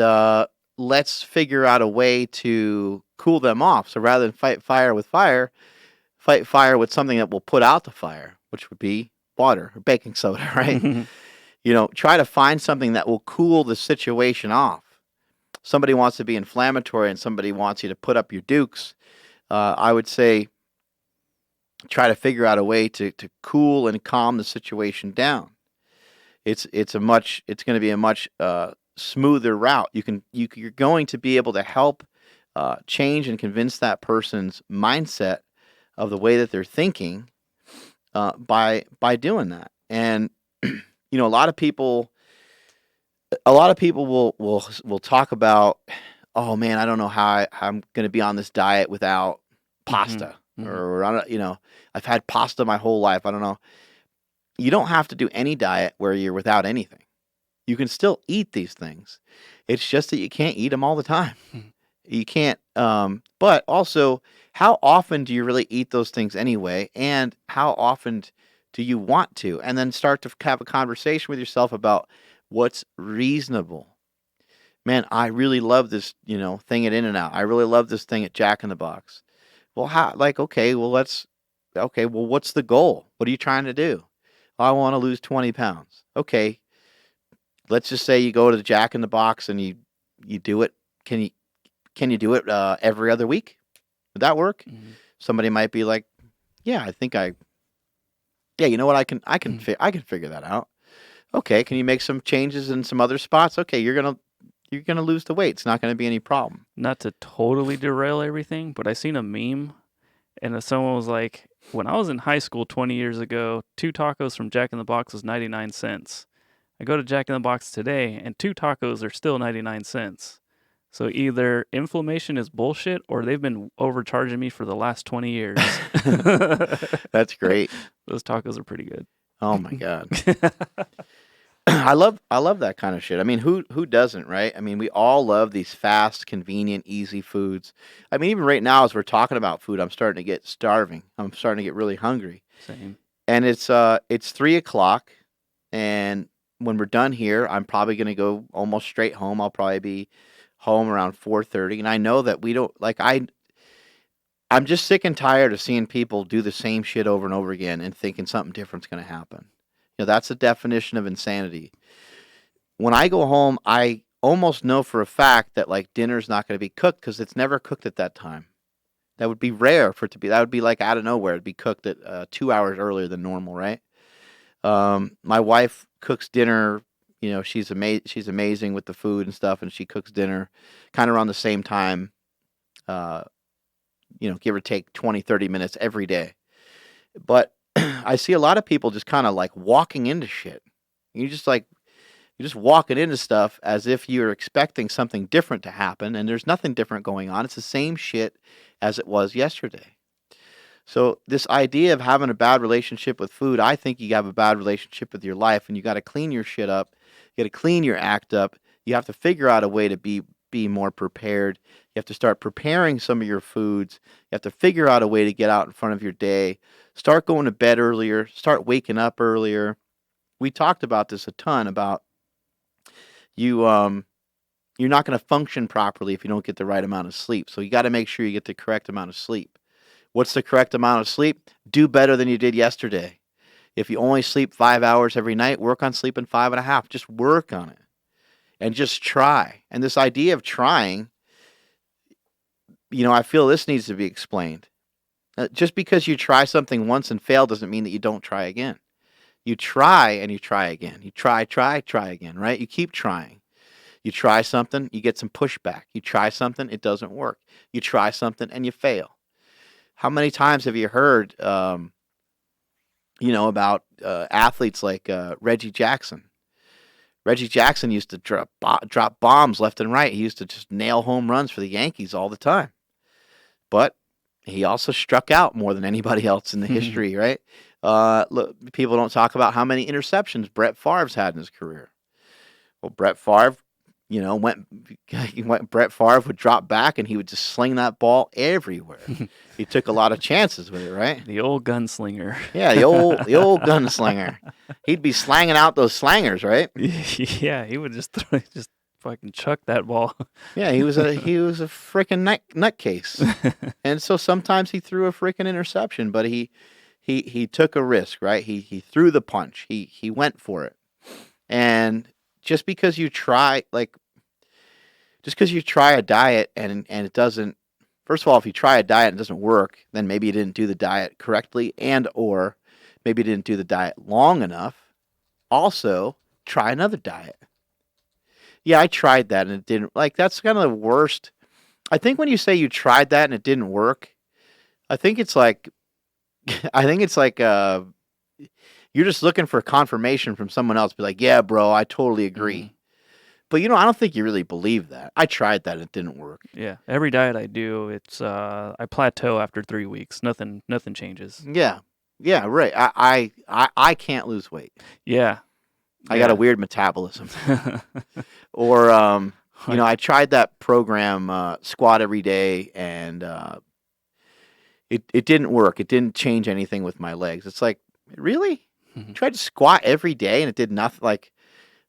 let's figure out a way to cool them off. So rather than fight fire with fire, fight fire with something that will put out the fire, which would be water or baking soda, right? Try to find something that will cool the situation off. Somebody wants to be inflammatory and somebody wants you to put up your dukes. I would say try to figure out a way to cool and calm the situation down. It's going to be a much smoother route. You're going to be able to help change and convince that person's mindset of the way that they're thinking by doing that. And a lot of people will talk about, oh man, I don't know how I'm going to be on this diet without pasta, or I don't, I've had pasta my whole life. I don't know. You don't have to do any diet where you're without anything. You can still eat these things. It's just that you can't eat them all the time. You can't. But also, how often do you really eat those things anyway? And how often do you want to? And then start to have a conversation with yourself about what's reasonable. Man, I really love this, thing at In-N-Out. I really love this thing at Jack in the Box. Well, okay, well, what's the goal? What are you trying to do? I want to lose 20 pounds. Okay, let's just say you go to the Jack in the Box and you do it. Can you do it every other week? Would that work? Somebody might be like, yeah, you know what? I can figure that out. Okay, can you make some changes in some other spots? Okay, you're gonna lose the weight. It's not gonna be any problem. Not to totally derail everything, but I seen a meme, and someone was like, when I was in high school 20 years ago, 2 tacos from Jack in the Box was 99 cents. I go to Jack in the Box today, and 2 tacos are still 99 cents. So either inflammation is bullshit, or they've been overcharging me for the last 20 years. That's great. Those tacos are pretty good. Oh my God. I love that kind of shit. I mean, who doesn't, right? I mean, we all love these fast, convenient, easy foods. I mean, even right now as we're talking about food, I'm starting to get starving. I'm starting to get really hungry. Same. And it's 3:00, and when we're done here, I'm probably gonna go almost straight home. I'll probably be home around 4:30, and I know that we don't like I'm just sick and tired of seeing people do the same shit over and over again and thinking something different's going to happen. That's the definition of insanity. When I go home, I almost know for a fact that like dinner's not going to be cooked because it's never cooked at that time. That would be rare for it to be. That would be like out of nowhere. It'd be cooked at 2 hours earlier than normal, right? My wife cooks dinner. She's amazing with the food and stuff, and she cooks dinner kind of around the same time. Give or take 20, 30 minutes every day. But I see a lot of people just kind of like walking into shit. You're just walking into stuff as if you're expecting something different to happen, and there's nothing different going on. It's the same shit as it was yesterday. So this idea of having a bad relationship with food, I think you have a bad relationship with your life, and you got to clean your shit up. You got to clean your act up. You have to figure out a way to be more prepared. You have to start preparing some of your foods. You have to figure out a way to get out in front of your day. Start going to bed earlier. Start waking up earlier. We talked about this a ton about you're not going to function properly if you don't get the right amount of sleep. So you got to make sure you get the correct amount of sleep. What's the correct amount of sleep? Do better than you did yesterday. If you only sleep 5 hours every night, work on sleeping 5.5. Just work on it. And just try. And this idea of trying, I feel this needs to be explained. Just because you try something once and fail doesn't mean that you don't try again. You try and you try again. You try again, right? You keep trying. You try something, you get some pushback. You try something, it doesn't work. You try something and you fail. How many times have you heard, about athletes like Reggie Jackson? Reggie Jackson used to drop bombs left and right. He used to just nail home runs for the Yankees all the time. But he also struck out more than anybody else in the history, right? Look, people don't talk about how many interceptions Brett Favre's had in his career. Well, Brett Favre, Brett Favre would drop back and he would just sling that ball everywhere. He took a lot of chances with it, right? The old gunslinger. Yeah, the old gunslinger. He'd be slanging out those slangers, right? Yeah, he would just fucking chuck that ball. Yeah, he was a freaking nutcase. And so sometimes he threw a freaking interception, but he took a risk, right? He threw the punch. He went for it. And just because you try a diet and it doesn't, first of all, if you try a diet and it doesn't work, then maybe you didn't do the diet correctly, and or maybe you didn't do the diet long enough. Also, try another diet. Yeah, I tried that and it didn't, that's kind of the worst. I think when you say you tried that and it didn't work, I think it's like you're just looking for confirmation from someone else. Be like, yeah, bro, I totally agree. Mhm. But I don't think you really believe that. I tried that; it didn't work. Yeah, every diet I do, it's I plateau after 3 weeks. Nothing changes. Yeah, right. I can't lose weight. Yeah, I got a weird metabolism. Or I tried that program, squat every day, and it didn't work. It didn't change anything with my legs. It's like, really? You tried to squat every day and it did nothing. Like,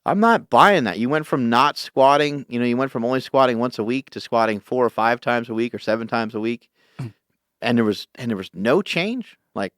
I'm not buying that. You went from not squatting, you went from only squatting once a week to squatting 4 or 5 times a week or 7 times a week, and there was no change. Like,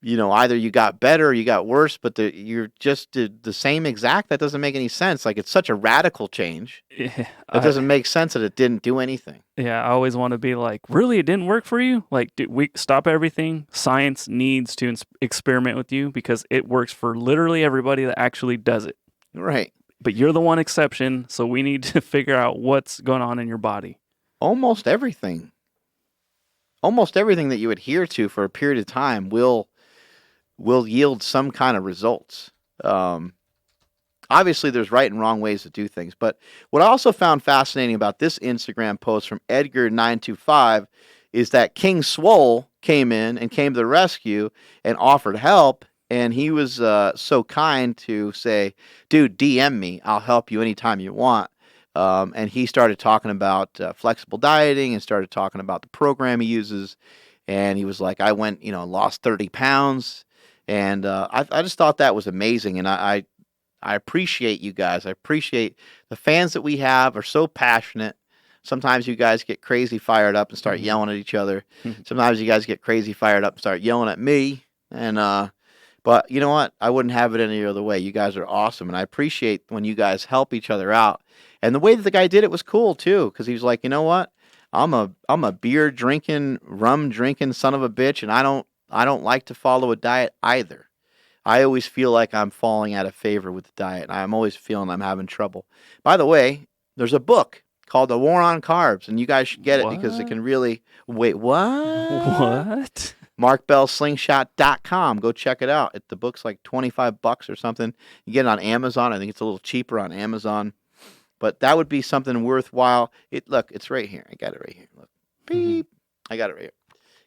either you got better or you got worse, but you're just did the same exact. That doesn't make any sense. Like, it's such a radical change. Yeah, It doesn't make sense that it didn't do anything. Yeah, I always want to be like, really, it didn't work for you? Like, we stop everything. Science needs to experiment with you because it works for literally everybody that actually does it. Right. But you're the one exception, so we need to figure out what's going on in your body. Almost everything that you adhere to for a period of time will yield some kind of results. Obviously, there's right and wrong ways to do things. But what I also found fascinating about this Instagram post from Edgar925 is that King Swole came in and came to the rescue and offered help. And he was so kind to say, dude, DM me. I'll help you anytime you want. And he started talking about flexible dieting and started talking about the program he uses. And he was like, I went, lost 30 pounds. And I just thought that was amazing. And I appreciate you guys. I appreciate the fans that we have are so passionate. Sometimes you guys get crazy fired up and start yelling at each other. Sometimes you guys get crazy fired up and start yelling at me. And but you know what? I wouldn't have it any other way. You guys are awesome, and I appreciate when you guys help each other out. And the way that the guy did it was cool too, because he was like, you know what? I'm a beer drinking, rum drinking son of a bitch, and I don't like to follow a diet either. I always feel like I'm falling out of favor with the diet, and I'm always feeling I'm having trouble. By the way, there's a book called The War on Carbs, and you guys should get it because it can really... Wait, what? What? MarkBellSlingshot.com. Go check it out. The book's like $25 or something. You get it on Amazon. I think it's a little cheaper on Amazon. But that would be something worthwhile. Look, it's right here. I got it right here. Look. Beep. I got it right here.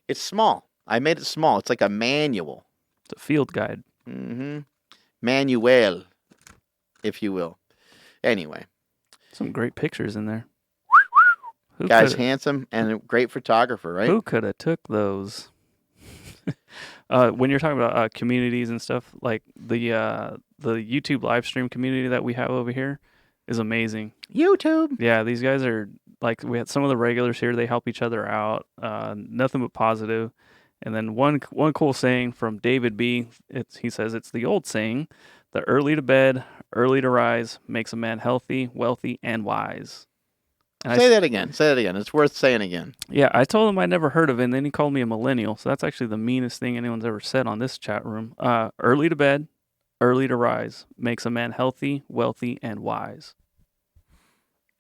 It's small. I made it small. It's like a manual. It's a field guide. Manuel, if you will. Anyway. Some great pictures in there. Guy's handsome and a great photographer, right? Who could have took those? When you're talking about communities and stuff, like the YouTube live stream community that we have over here is amazing. YouTube. Yeah, these guys are like, we had some of the regulars here. They help each other out. Nothing but positive. And then one cool saying from David B. He says it's the old saying, the early to bed, early to rise makes a man healthy, wealthy, and wise. And Say that again. It's worth saying again. Yeah, I told him I'd never heard of it, and then he called me a millennial. So that's actually the meanest thing anyone's ever said on this chat room. Early to bed, early to rise makes a man healthy, wealthy, and wise.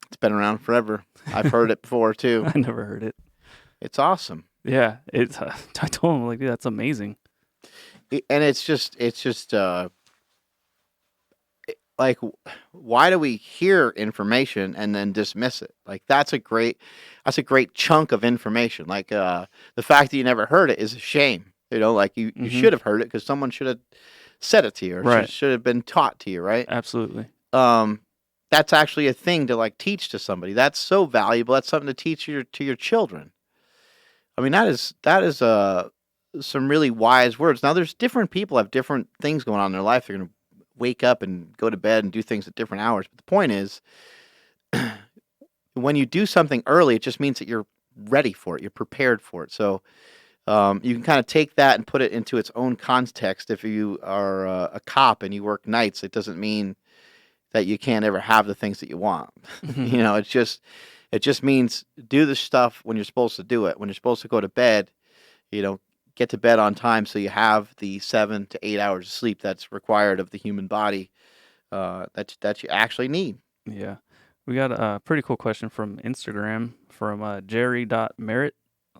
It's been around forever. I've heard it before, too. I never heard it. It's awesome. Yeah, I told him, like, dude, that's amazing. And it's just like, why do we hear information and then dismiss it? Like, that's a great chunk of information. Like, the fact that you never heard it is a shame. Like you should have heard it because someone should have said it to you, or Right. should have been taught to you, right? Absolutely. that's actually a thing to like teach to somebody. That's so valuable. That's something to teach your children. I mean, that is some really wise words. Now, there's different people have different things going on in their life. They're going to wake up and go to bed and do things at different hours. But the point is, when you do something early, it just means that you're ready for it. You're prepared for it. So you can kind of take that and put it into its own context. If you are a cop and you work nights, it doesn't mean that you can't ever have the things that you want. It just means do the stuff when you're supposed to do it. When you're supposed to go to bed, get to bed on time so you have the 7 to 8 hours of sleep that's required of the human body that you actually need. Yeah. We got a pretty cool question from Instagram from Jerry.Merritt.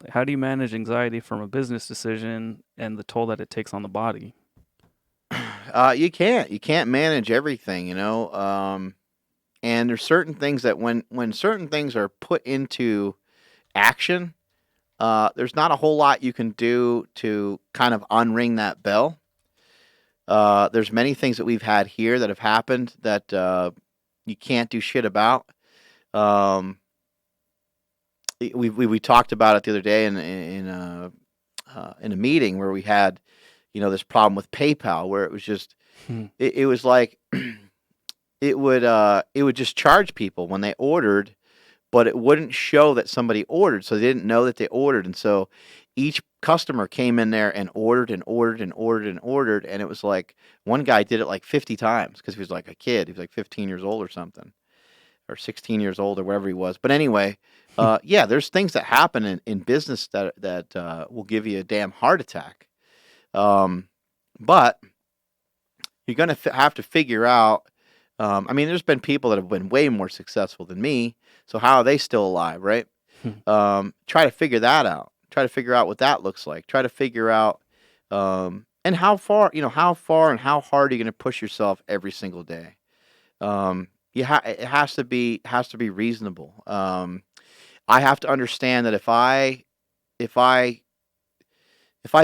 How do you manage anxiety from a business decision and the toll that it takes on the body? You can't manage everything, and there's certain things that when certain things are put into action, there's not a whole lot you can do to kind of unring that bell. There's many things that we've had here that have happened that you can't do shit about. Um, we talked about it the other day in a meeting where we had this problem with PayPal where it was just it was like it would just charge people when they ordered, but it wouldn't show that somebody ordered, so they didn't know that they ordered, and so each customer came in there and ordered and ordered and ordered and ordered, and it was like one guy did it like 50 times because he was like a kid. He was like 15 years old or something, or 16 years old or whatever he was. But anyway, yeah, there's things that happen in business that will give you a damn heart attack. But you're going to have to figure out. I mean, there's been people that have been way more successful than me. So how are they still alive, right? Try to figure that out. Try to figure out what that looks like. Try to figure out and how far and how hard are you going to push yourself every single day. It has to be reasonable. I have to understand that if I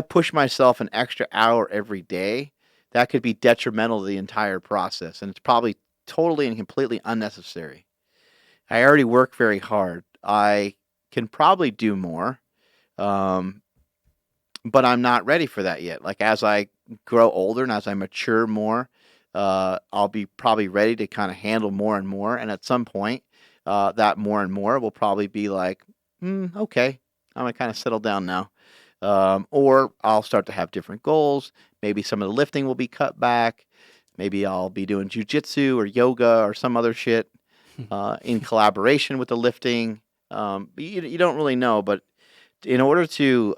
push myself an extra hour every day, that could be detrimental to the entire process, and it's probably totally and completely unnecessary. I already work very hard. I can probably do more, but I'm not ready for that yet. Like as I grow older and as I mature more, I'll be probably ready to kind of handle more and more. And at some point, that more and more will probably be like, okay, I'm gonna kind of settle down now. Or I'll start to have different goals. Maybe some of the lifting will be cut back. Maybe I'll be doing jujitsu or yoga or some other shit in collaboration with the lifting. You don't really know, but in order to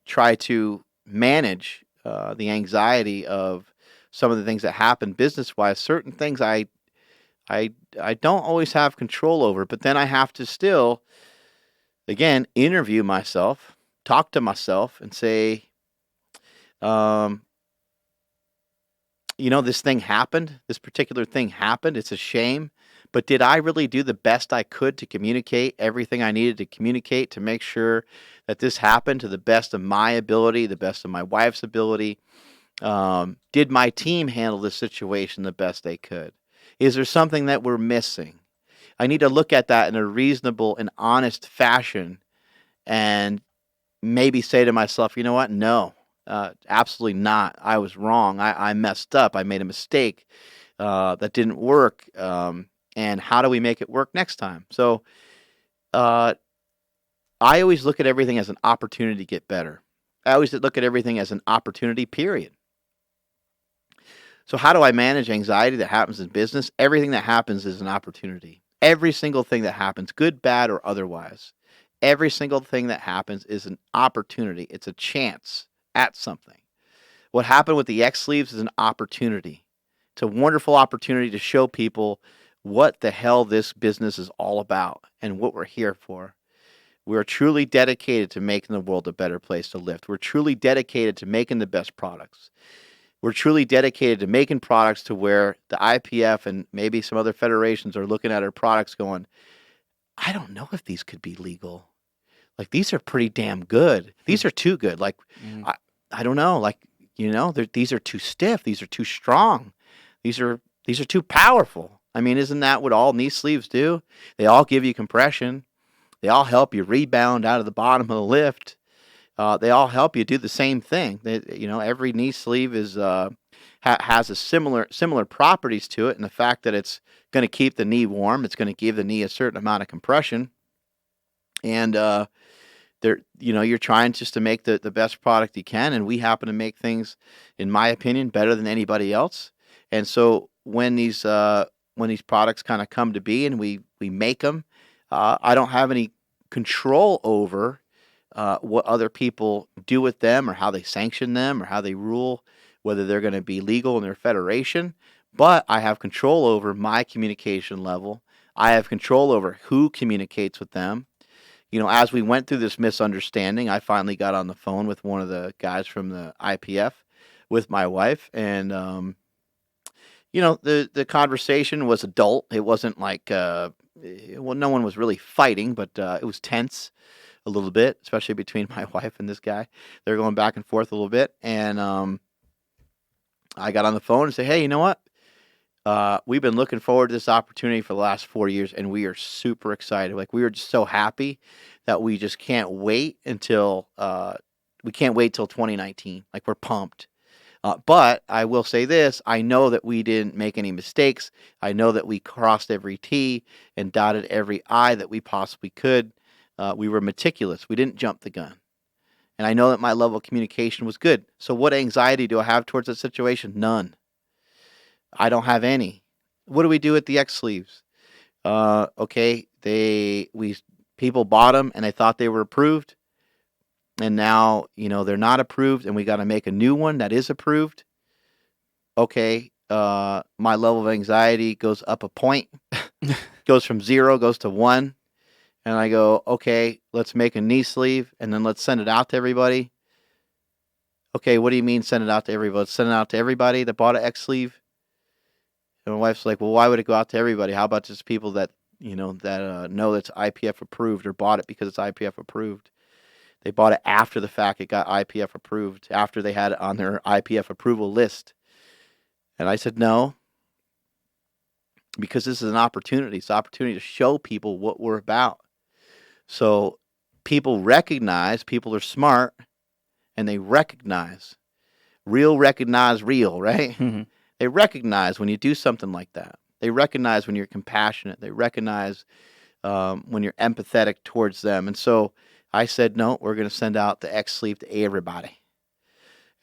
try to manage the anxiety of some of the things that happen business-wise, certain things I don't always have control over, but then I have to still, again, interview myself, talk to myself, and say, this thing happened. This particular thing happened. It's a shame. But did I really do the best I could to communicate everything I needed to communicate to make sure that this happened to the best of my ability, the best of my wife's ability? Did my team handle the situation the best they could? Is there something that we're missing? I need to look at that in a reasonable and honest fashion and maybe say to myself, you know what? No, absolutely not. I was wrong. I messed up. I made a mistake that didn't work. And how do we make it work next time? So I always look at everything as an opportunity to get better. I always look at everything as an opportunity, period. So how do I manage anxiety that happens in business? Everything that happens is an opportunity. Every single thing that happens, good, bad, or otherwise, every single thing that happens is an opportunity. It's a chance at something. What happened with the X sleeves is an opportunity. It's a wonderful opportunity to show people what the hell this business is all about and what we're here for. We're truly dedicated to making the world a better place to lift. We're truly dedicated to making the best products. We're truly dedicated to making products to where the IPF and maybe some other federations are looking at our products going, I don't know if these could be legal. Like, these are pretty damn good. These are too good. Like, I don't know. Like, these are too stiff. These are too strong. These are These are too powerful. I mean, isn't that what all knee sleeves do? They all give you compression. They all help you rebound out of the bottom of the lift. They all help you do the same thing. Every knee sleeve has a similar properties to it, and the fact that it's going to keep the knee warm, it's going to give the knee a certain amount of compression, and you're trying just to make the best product you can, and we happen to make things, in my opinion, better than anybody else. And so when these products kind of come to be and we make them, I don't have any control over what other people do with them, or how they sanction them, or how they rule whether they're going to be legal in their federation. But I have control over my communication level. I have control over who communicates with them. As we went through this misunderstanding, I finally got on the phone with one of the guys from the IPF with my wife, and the conversation was adult. It wasn't like no one was really fighting, but it was tense a little bit, especially between my wife and this guy. They're going back and forth a little bit, and I got on the phone and said, "Hey, you know what? We've been looking forward to this opportunity for the last 4 years, and we are super excited. Like, we are just so happy that we just can't wait until 2019. Like, we're pumped. But I will say this: I know that we didn't make any mistakes. I know that we crossed every T and dotted every I that we possibly could. We were meticulous. We didn't jump the gun. And I know that my level of communication was good. So what anxiety do I have towards that situation? None. I don't have any. What do we do with the X sleeves? Okay, people bought them and they thought they were approved, and now they're not approved, and we got to make a new one that is approved. Okay, my level of anxiety goes up a point, goes from 0, goes to 1, and I go, okay, let's make a knee sleeve, and then let's send it out to everybody. Okay, what do you mean send it out to everybody? Let's send it out to everybody that bought an X sleeve. And my wife's like, well, why would it go out to everybody? How about just people that know that's IPF approved, or bought it because it's IPF approved? They bought it after the fact it got IPF approved, after they had it on their IPF approval list. And I said, no, because this is an opportunity. It's an opportunity to show people what we're about. So people are smart, and they recognize real, right? Mm-hmm. They recognize when you do something like that. They recognize when you're compassionate. They recognize when you're empathetic towards them. And so I said, no, we're going to send out the X sleeve to everybody.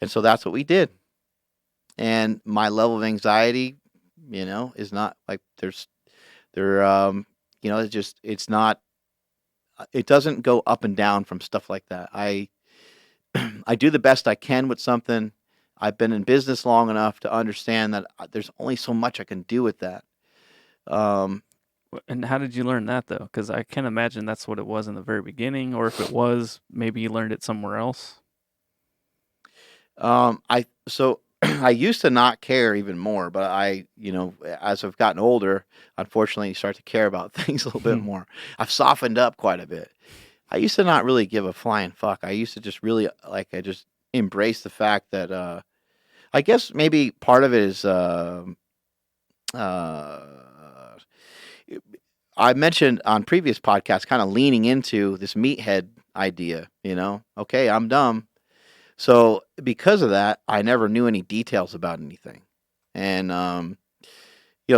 And so that's what we did. And my level of anxiety, is not like it's not, it doesn't go up and down from stuff like that. I do the best I can with something. I've been in business long enough to understand that there's only so much I can do with that. And how did you learn that, though? Because I can't imagine that's what it was in the very beginning, or if it was, maybe you learned it somewhere else. I used to not care even more, but as I've gotten older, unfortunately, you start to care about things a little bit more. I've softened up quite a bit. I used to not really give a flying fuck. I used to just really, I just embrace the fact that, I guess maybe part of it is, I mentioned on previous podcasts, kind of leaning into this meathead idea, okay, I'm dumb. So because of that, I never knew any details about anything. And,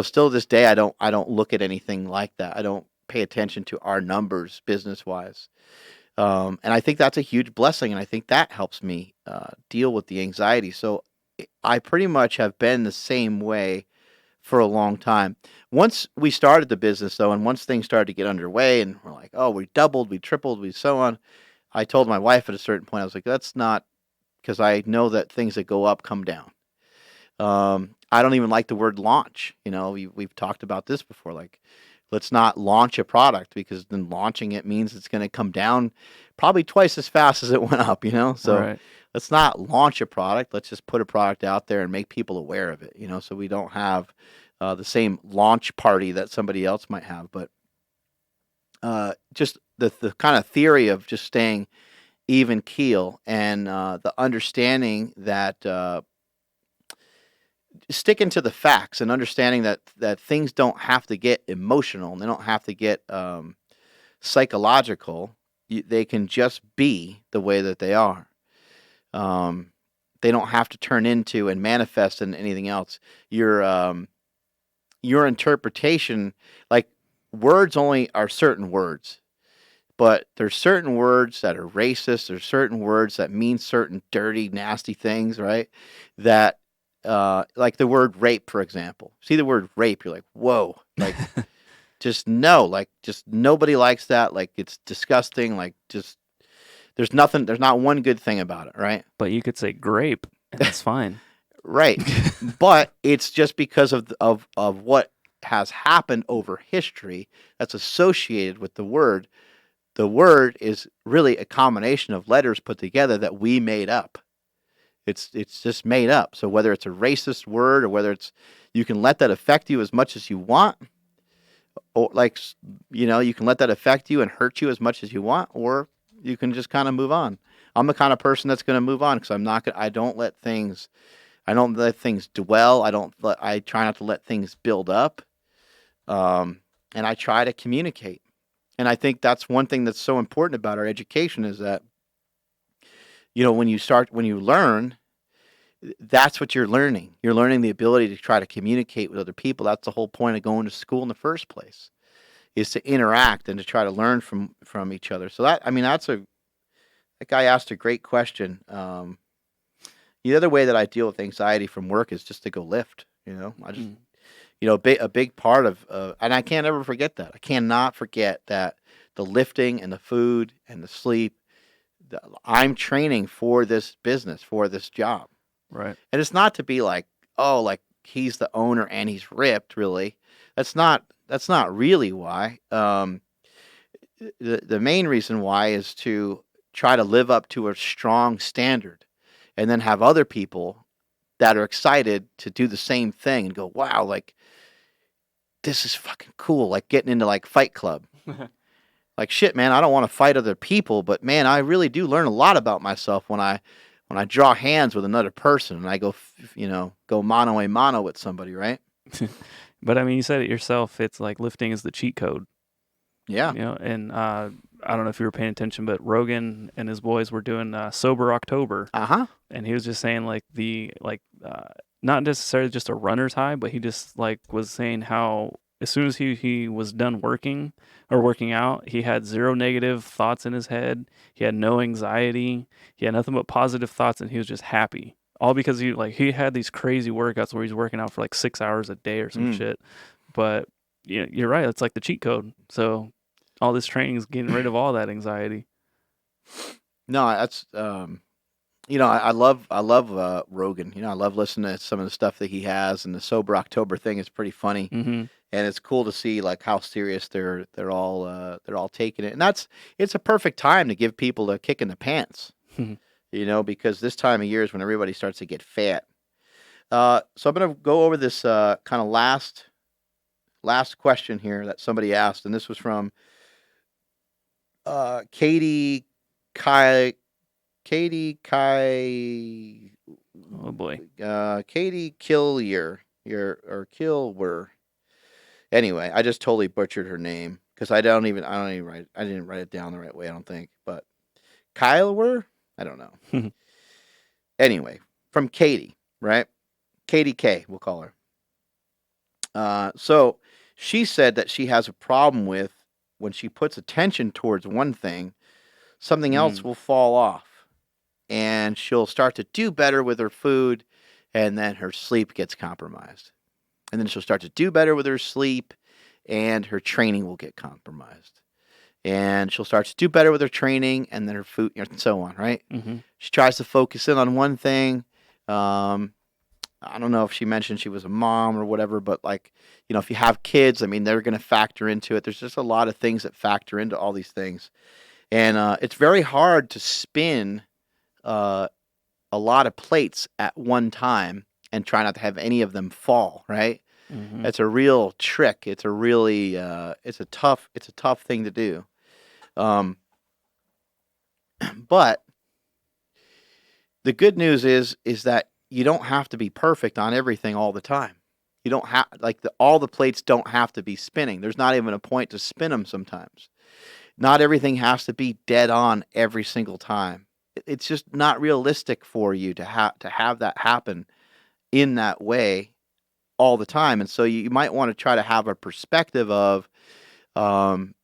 still to this day, I don't look at anything like that. I don't pay attention to our numbers business wise. And I think that's a huge blessing. And I think that helps me deal with the anxiety. So I pretty much have been the same way for a long time. Once we started the business, though, and once things started to get underway, and we're like, oh, we doubled, we tripled, we so on, I told my wife at a certain point, I was like, that's not, because I know that things that go up come down. I don't even like the word launch. We've talked about this before. Like, let's not launch a product, because then launching it means it's going to come down probably twice as fast as it went up, So Right. let's not launch a product. Let's just put a product out there and make people aware of it, so we don't have the same launch party that somebody else might have. But just the kind of theory of just staying even keel, and the understanding that sticking to the facts and understanding that things don't have to get emotional and they don't have to get psychological. They can just be the way that they are. Um, they don't have to turn into and manifest in anything else. Your interpretation, like words only are certain words, but there's certain words that are racist. There's certain words that mean certain dirty, nasty things, right? That, like the word rape, for example. See the word rape, you're like, whoa, like just no, like just nobody likes that. Like it's disgusting. Like just there's nothing. There's not one good thing about it, right? But you could say grape, and that's fine. Right. But it's just because of what has happened over history that's associated with the word. The word is really a combination of letters put together that we made up. It's just made up. So whether it's a racist word or whether it's you can let that affect you as much as you want, or like you can let that affect you and hurt you as much as you want, or you can just kind of move on. I'm the kind of person that's going to move on because I don't let things dwell. I try not to let things build up. And I try to communicate. And I think that's one thing that's so important about our education is that, when you learn, that's what you're learning. You're learning the ability to try to communicate with other people. That's the whole point of going to school in the first place, is to interact and to try to learn from each other. So that guy asked a great question. The other way that I deal with anxiety from work is just to go lift. I just, a big part of, and I can't ever forget that. I cannot forget that the lifting and the food and the sleep, I'm training for this business, for this job. Right. And it's not to be like, oh, like he's the owner and he's ripped, really. That's not really why. The main reason why is to try to live up to a strong standard and then have other people that are excited to do the same thing and go, wow, like, this is fucking cool. Like getting into like Fight Club. Like shit, man, I don't want to fight other people, but man, I really do learn a lot about myself when I draw hands with another person and I go, go mano a mano with somebody, right? But I mean, you said it yourself. It's like lifting is the cheat code. Yeah. And I don't know if you were paying attention, but Rogan and his boys were doing Sober October. Uh-huh. And he was just saying not necessarily just a runner's high, but he just like was saying how as soon as he was done working out, he had zero negative thoughts in his head. He had no anxiety. He had nothing but positive thoughts, and he was just happy. All because he had these crazy workouts where he's working out for like 6 hours a day or some shit. But you're right. It's like the cheat code. So all this training is getting rid of all that anxiety. No, that's I love Rogan. I love listening to some of the stuff that he has, and the Sober October thing is pretty funny. Mm-hmm. And it's cool to see like how serious they're all taking it. And it's a perfect time to give people a kick in the pants. Because this time of year is when everybody starts to get fat. So I'm going to go over this kind of last question here that somebody asked, and this was from Katie Kai. Oh boy. Katie Killier, Kilwer. Anyway, I just totally butchered her name because I didn't write it down the right way, I don't think. But Kylewer? I don't know. Anyway, from Katie, right? Katie K, we'll call her. So she said that she has a problem with when she puts attention towards one thing, something else will fall off. And she'll start to do better with her food, and then her sleep gets compromised. And then she'll start to do better with her sleep, and her training will get compromised. And she'll start to do better with her training, and then her food, and so on, right? Mm-hmm. She tries to focus in on one thing. I don't know if she mentioned she was a mom or whatever, but like, if you have kids, I mean, they're going to factor into it. There's just a lot of things that factor into all these things. And it's very hard to spin a lot of plates at one time and try not to have any of them fall, right? Mm-hmm. It's a real trick. It's a really it's a tough thing to do. But the good news is that you don't have to be perfect on everything all the time. You don't have all the plates don't have to be spinning. There's not even a point to spin them sometimes. Not everything has to be dead on every single time. It's just not realistic for you to have that happen in that way all the time. And so you might want to try to have a perspective of um,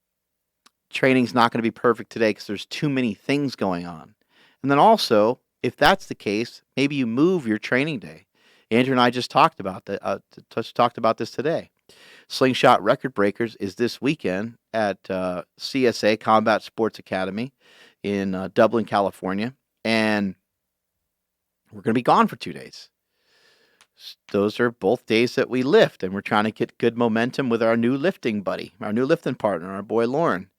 training's not going to be perfect today because there's too many things going on. And then also, if that's the case, maybe you move your training day. Andrew and I just talked about that. Talked about this today. Slingshot Record Breakers is this weekend at CSA Combat Sports Academy in Dublin, California, and we're going to be gone for 2 days. Those are both days that we lift, and we're trying to get good momentum with our new lifting buddy, our new lifting partner, our boy Lauren.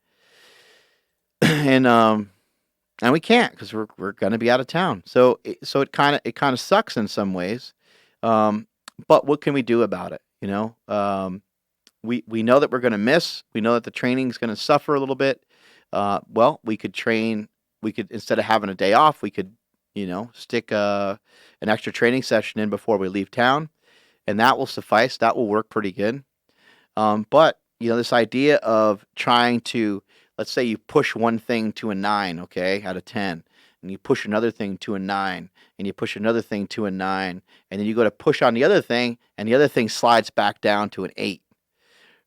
And we can't because we're going to be out of town. So it kind of sucks in some ways. But what can we do about it? We know that we're going to miss. We know that the training is going to suffer a little bit. Well, we could train. We could, instead of having a day off, we could stick an extra training session in before we leave town, and that will suffice. That will work pretty good. But this idea of trying to, let's say you push one thing to a 9, okay, out of 10, and you push another thing to a 9, and you push another thing to a 9, and then you go to push on the other thing, and the other thing slides back down to an 8,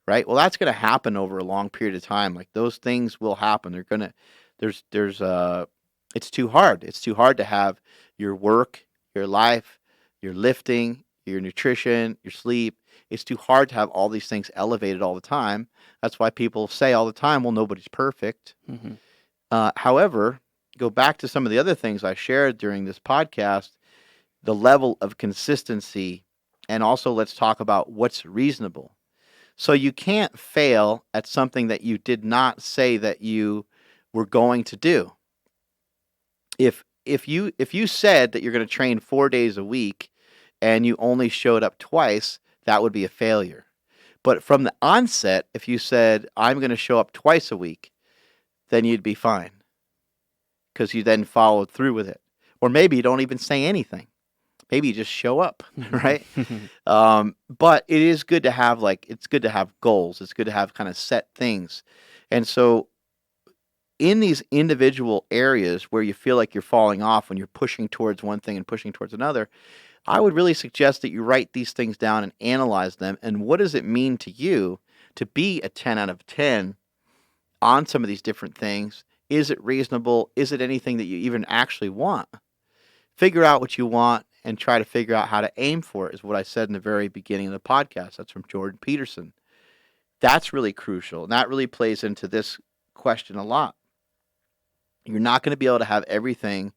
right? Well, that's going to happen over a long period of time. Like, those things will happen. They're going to, it's too hard. It's too hard to have your work, your life, your lifting, your nutrition, your sleep. It's too hard to have all these things elevated all the time. That's why people say all the time, well, nobody's perfect. Mm-hmm. However, go back to some of the other things I shared during this podcast, the level of consistency, and also let's talk about what's reasonable. So you can't fail at something that you did not say that you were going to do. If you said that you're going to train 4 days a week and you only showed up twice, that would be a failure. But from the onset, if you said, I'm going to show up twice a week, then you'd be fine because you then followed through with it. Or maybe you don't even say anything. Maybe you just show up, right? But it is good to have, it's good to have goals. It's good to have kind of set things. And so in these individual areas where you feel like you're falling off when you're pushing towards one thing and pushing towards another, I would really suggest that you write these things down and analyze them. And what does it mean to you to be a 10 out of 10 on some of these different things? Is it reasonable? Is it anything that you even actually want? Figure out what you want and try to figure out how to aim for it, is what I said in the very beginning of the podcast. That's from Jordan Peterson. That's really crucial. And that really plays into this question a lot. You're not going to be able to have everything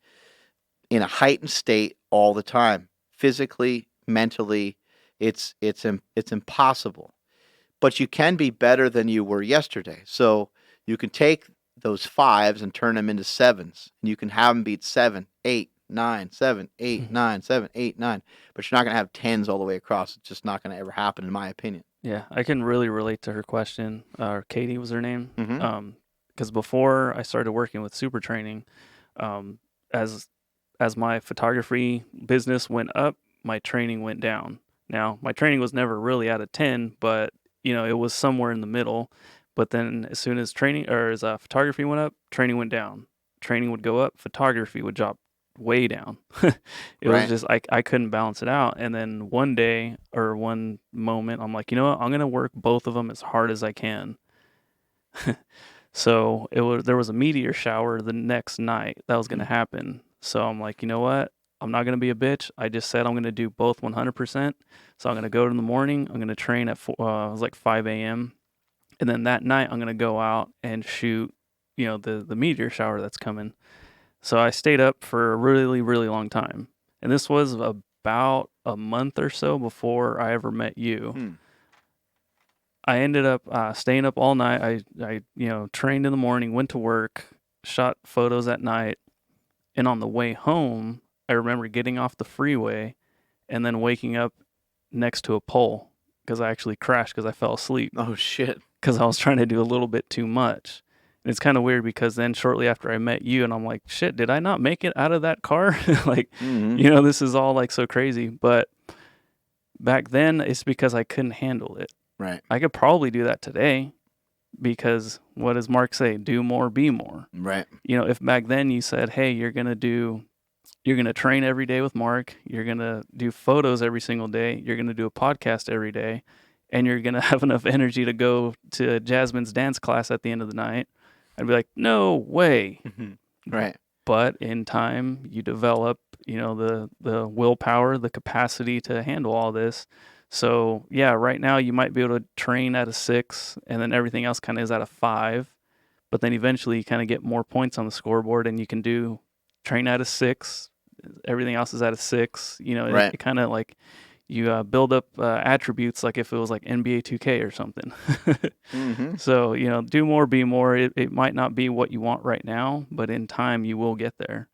in a heightened state all the time. Physically, mentally, it's impossible. But you can be better than you were yesterday. So you can take those 5s and turn them into 7s. And you can have them beat 7, 8, 9, 7, 8, 9, 7, 8, 9. But you're not going to have 10s all the way across. It's just not going to ever happen, in my opinion. Yeah, I can really relate to her question. Katie was her name. Mm-hmm. Because before I started working with Super Training, as my photography business went up, my training went down. Now, my training was never really at a 10, but it was somewhere in the middle. But then as soon as photography went up, training went down. Training would go up, photography would drop way down. It was just I couldn't balance it out. And then one day or one moment, I'm like, you know what? I'm gonna work both of them as hard as I can. So there was a meteor shower the next night that was gonna happen. So I'm like, you know what? I'm not gonna be a bitch. I just said I'm gonna do both 100%. So I'm gonna go in the morning. I'm gonna train at it was like 5 a.m. And then that night I'm gonna go out and shoot, the meteor shower that's coming. So I stayed up for a really, really long time. And this was about a month or so before I ever met you. I ended up staying up all night. I trained in the morning, went to work, shot photos at night. And on the way home, I remember getting off the freeway and then waking up next to a pole because I actually crashed because I fell asleep. Oh, shit. Because I was trying to do a little bit too much. it's kind of weird because then shortly after I met you, and I'm like, shit, did I not make it out of that car? Like, Mm-hmm. this is all like so crazy. But back then, it's because I couldn't handle it. Right. I could probably do that today because what does Mark say? Do more, be more. Right. If back then you said, hey, you're going to train every day with Mark, you're going to do photos every single day, you're going to do a podcast every day, and you're going to have enough energy to go to Jasmine's dance class at the end of the night, I'd be like, no way. Right. But in time, you develop, the willpower, the capacity to handle all this. So yeah, right now you might be able to train at a 6, and then everything else kind of is at a 5. But then eventually you kind of get more points on the scoreboard, and you can do train at a 6. Everything else is at a 6. Right. It kind of like you build up attributes like if it was like NBA 2K or something. Mm-hmm. So, do more, be more. It might not be what you want right now, but in time you will get there.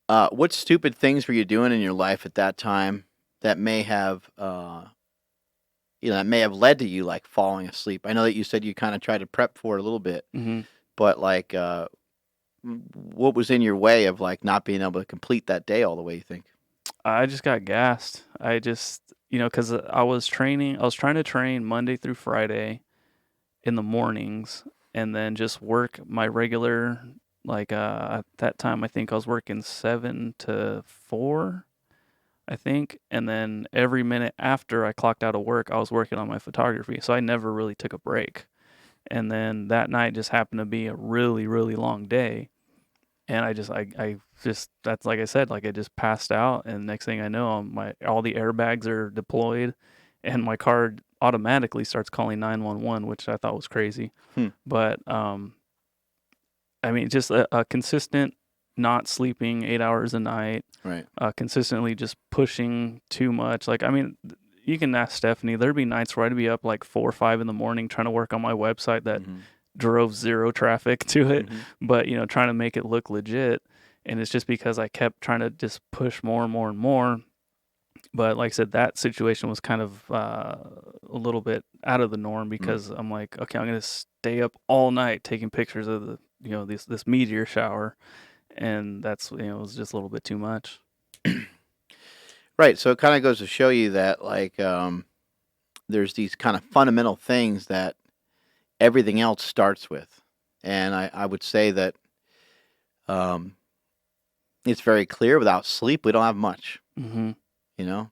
What stupid things were you doing in your life at that time that may have, that may have led to you like falling asleep? I know that you said you kind of tried to prep for it a little bit, hmm but like, what was in your way of like not being able to complete that day all the way? You think? I just got gassed. I just, because I was trying to train Monday through Friday in the mornings and then just work my regular, like, at that time, I think I was working 7 to 4, I think. And then every minute after I clocked out of work, I was working on my photography. So I never really took a break. And then that night just happened to be a really, really long day. And I just, that's like I said, like I just passed out. And next thing I know, all the airbags are deployed and my car automatically starts calling 911, which I thought was crazy. Hmm. But, I mean, just a consistent not sleeping 8 hours a night, Right. consistently just pushing too much. Like, I mean, you can ask Stephanie. There'd be nights where I'd be up like 4 or 5 in the morning trying to work on my website that drove zero traffic to it, but trying to make it look legit. And it's just because I kept trying to just push more and more and more. But like I said, that situation was kind of a little bit out of the norm because I'm like, okay, I'm gonna stay up all night taking pictures of the this meteor shower, and that's it was just a little bit too much. Right. So it kind of goes to show you that like there's these kind of fundamental things that everything else starts with, and I would say that um, it's very clear. Without sleep, we don't have much. Mm-hmm. You know,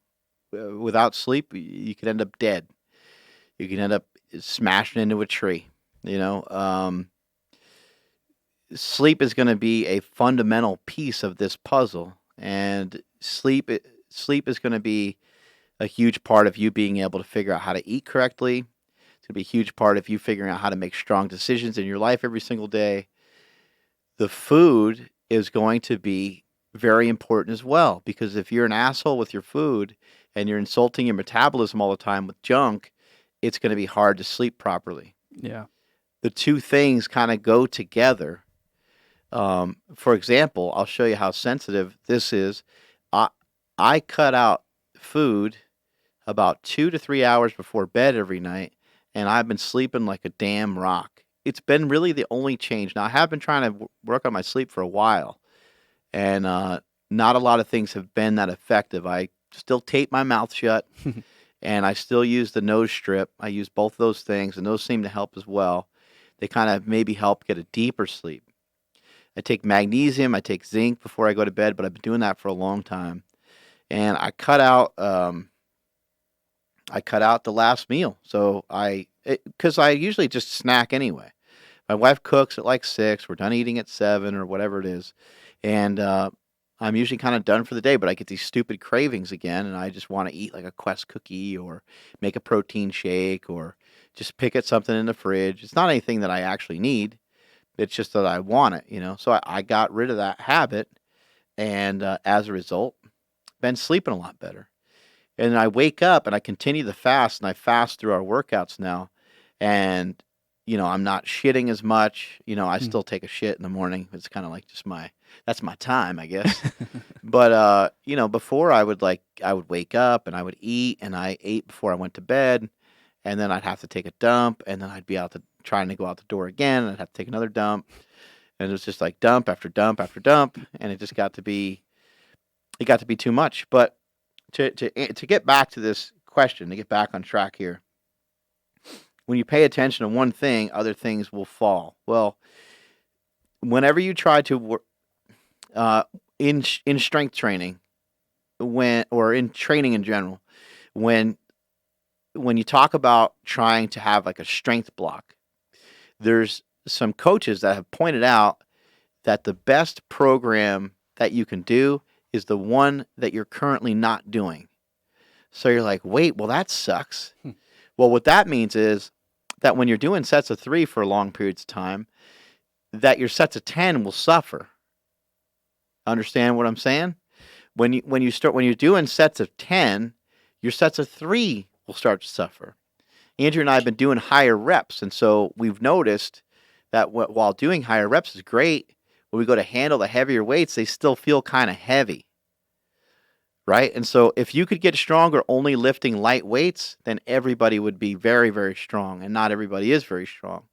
without sleep, you could end up dead. You can end up smashing into a tree. You know, sleep is going to be a fundamental piece of this puzzle, and sleep is going to be a huge part of you being able to figure out how to eat correctly. It's going to be a huge part of you figuring out how to make strong decisions in your life every single day. The food is going to be very important as well, because if you're an asshole with your food and you're insulting your metabolism all the time with junk, it's going to be hard to sleep properly. Yeah. The two things kind of go together. For example, I'll show you how sensitive this is. I cut out food about 2 to 3 hours before bed every night, and I've been sleeping like a damn rock. It's been really the only change. Now, I have been trying to work on my sleep for a while, and not a lot of things have been that effective. I still tape my mouth shut, and I still use the nose strip. I use both those things, and those seem to help as well. They kind of maybe help get a deeper sleep. I take magnesium, I take zinc before I go to bed, but I've been doing that for a long time. And I cut out the last meal. So because I usually just snack anyway. My wife cooks at like 6. We're done eating at 7 or whatever it is. And I'm usually kind of done for the day, but I get these stupid cravings again, and I just want to eat like a Quest cookie or make a protein shake or just pick at something in the fridge. It's not anything that I actually need. It's just that I want it, So I got rid of that habit, and as a result, been sleeping a lot better. And I wake up and I continue the fast, and I fast through our workouts now. And, I'm not shitting as much. I still take a shit in the morning. It's kind of like just that's my time, I guess. But, before I would wake up and I would eat, and I ate before I went to bed, and then I'd have to take a dump, and then I'd be out trying to go out the door again, and I'd have to take another dump. And it was just like dump after dump after dump, and it just got to be too much. But to get back to this question, to get back on track here, when you pay attention to one thing, other things will fall. Well, whenever you try to work in strength training, or in training in general, when you talk about trying to have like a strength block, there's some coaches that have pointed out that the best program that you can do is the one that you're currently not doing. So you're like, wait, well, that sucks. Well, what that means is that when you're doing sets of 3 for long periods of time, that your sets of 10 will suffer. Understand what I'm saying? When you're doing sets of 10, your sets of 3 will start to suffer. Andrew and I have been doing higher reps, and so we've noticed that while doing higher reps is great, when we go to handle the heavier weights, they still feel kind of heavy, right? And so if you could get stronger only lifting light weights, then everybody would be very, very strong, and not everybody is very strong.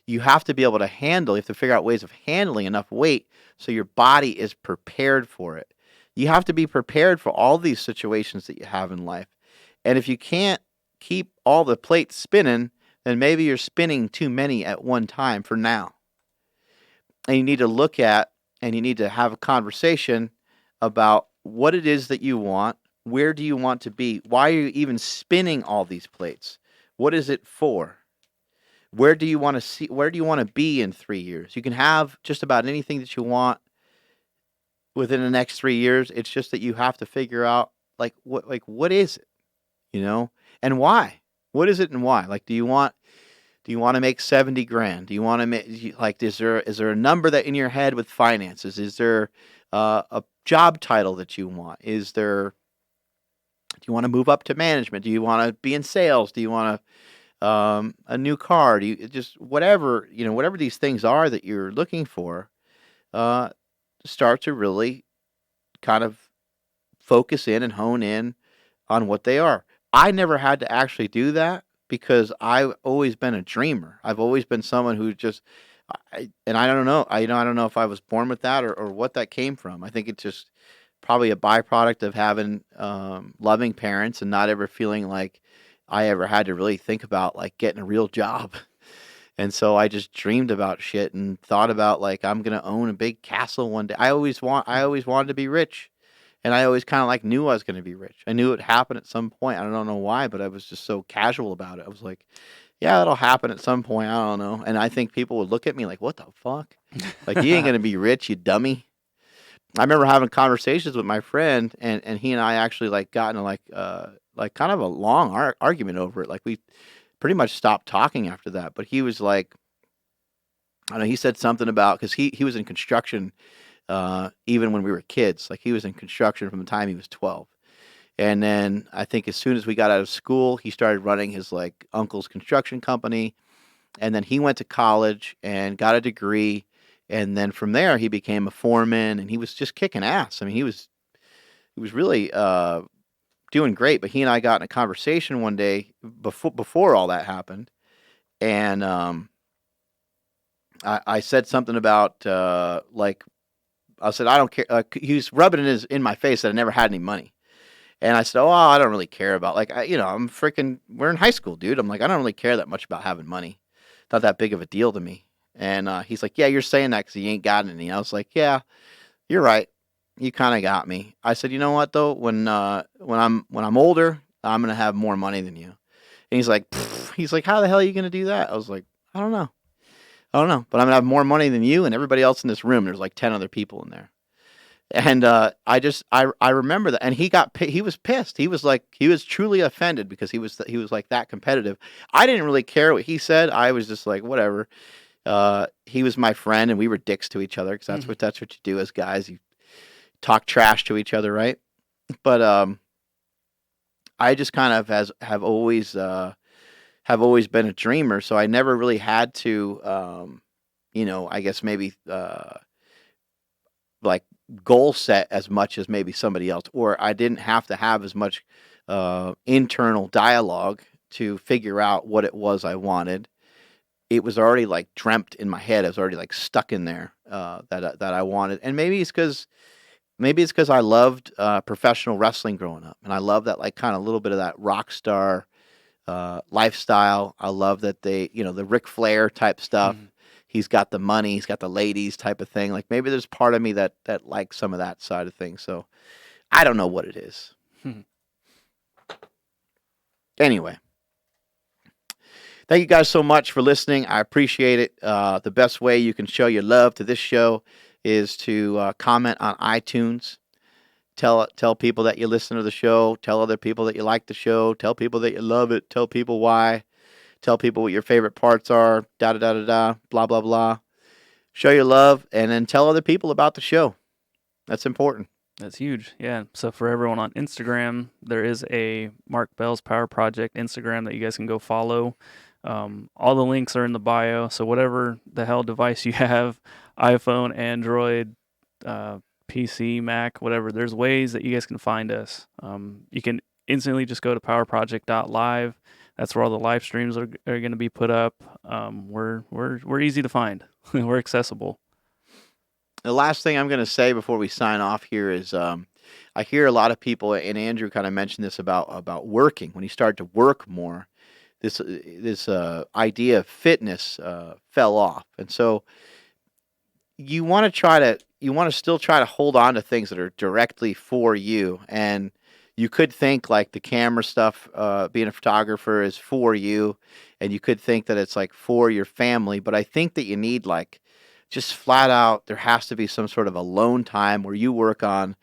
You have to be able to handle, you have to figure out ways of handling enough weight so your body is prepared for it. You have to be prepared for all these situations that you have in life. And if you can't keep all the plates spinning, then maybe you're spinning too many at one time for now. And you need to look at, and you need to have a conversation about what it is that you want. Where do you want to be? Why are you even spinning all these plates? What is it for? Where do you want to see? Where do you want to be in 3 years? You can have just about anything that you want within the next 3 years. It's just that you have to figure out what is it, and why? What is it and why? Like, do you want to make 70 grand? Do you want to make, is there a number that in your head with finances? Is there a job title that you want? Do you want to move up to management? Do you want to be in sales? Do you want a new car? Do you just whatever these things are that you're looking for, start to really kind of focus in and hone in on what they are. I never had to actually do that because I've always been a dreamer. I've always been someone who just, and I don't know, I don't know if I was born with that or what that came from. I think it's just probably a byproduct of having loving parents and not ever feeling like I ever had to really think about like getting a real job. And so I just dreamed about shit and thought about like I'm gonna own a big castle one day. I always wanted to be rich, and I always kind of like knew I was gonna be rich. I knew it would happen at some point. I don't know why, but I was just so casual about it. I was like, yeah, it'll happen at some point. I don't know. And I think people would look at me like, what the fuck? Like, you ain't gonna be rich, you dummy. I remember having conversations with my friend, and he and I actually like got into like kind of a long argument over it. Like we pretty much stopped talking after that. But he was like, I don't know, he said something about, because he was in construction even when we were kids. Like he was in construction from the time he was 12. And then I think as soon as we got out of school, he started running his like uncle's construction company. And then he went to college and got a degree. And then from there, he became a foreman, and he was just kicking ass. I mean, he was really doing great. But he and I got in a conversation one day before all that happened, and I said something about like I said I don't care. He was rubbing in my face that I never had any money, and I said, oh, I don't really care about I'm freaking. We're in high school, dude. I'm like, I don't really care that much about having money. Not that big of a deal to me. And he's like, yeah, you're saying that because you ain't got any. I was like, yeah, you're right. You kind of got me. I said, you know what though? When I'm older, I'm gonna have more money than you. And he's like, how the hell are you gonna do that? I was like, I don't know, but I'm gonna have more money than you and everybody else in this room. There's like 10 other people in there. And I remember that, and he was pissed. He was truly offended because he was like that competitive. I didn't really care what he said. I was just like, whatever. He was my friend, and we were dicks to each other because that's what you do as guys. You talk trash to each other, right? But I just kind of have always been a dreamer, so I never really had to, I guess maybe like goal set as much as maybe somebody else, or I didn't have to have as much internal dialogue to figure out what it was I wanted. it was already like dreamt in my head. I was already like stuck in there that I wanted. And maybe it's because I loved professional wrestling growing up, and I love that like kind of little bit of that rock star lifestyle. I love that the Ric Flair type stuff. Mhm. He's got the money, he's got the ladies type of thing. Like maybe there's part of me that likes some of that side of things. So I don't know what it is. Mhm. Anyway, thank you guys so much for listening. I appreciate it. The best way you can show your love to this show is to comment on iTunes. Tell people that you listen to the show. Tell other people that you like the show. Tell people that you love it. Tell people why. Tell people what your favorite parts are. Da da da da da. Blah blah blah. Show your love, and then tell other people about the show. That's important. That's huge. Yeah. So for everyone on Instagram, there is a Mark Bell's Power Project Instagram that you guys can go follow. All the links are in the bio. So whatever the hell device you have, iPhone, Android, PC, Mac, whatever, there's ways that you guys can find us. You can instantly just go to powerproject.live. That's where all the live streams are going to be put up. We're easy to find. We're accessible. The last thing I'm going to say before we sign off here is I hear a lot of people, and Andrew kind of mentioned this about working. When you start to work more, this idea of fitness fell off, and so you want to still try to hold on to things that are directly for you. And you could think like the camera stuff, being a photographer is for you, and you could think that it's like for your family. But I think that you need like just flat out, there has to be some sort of alone time where you work on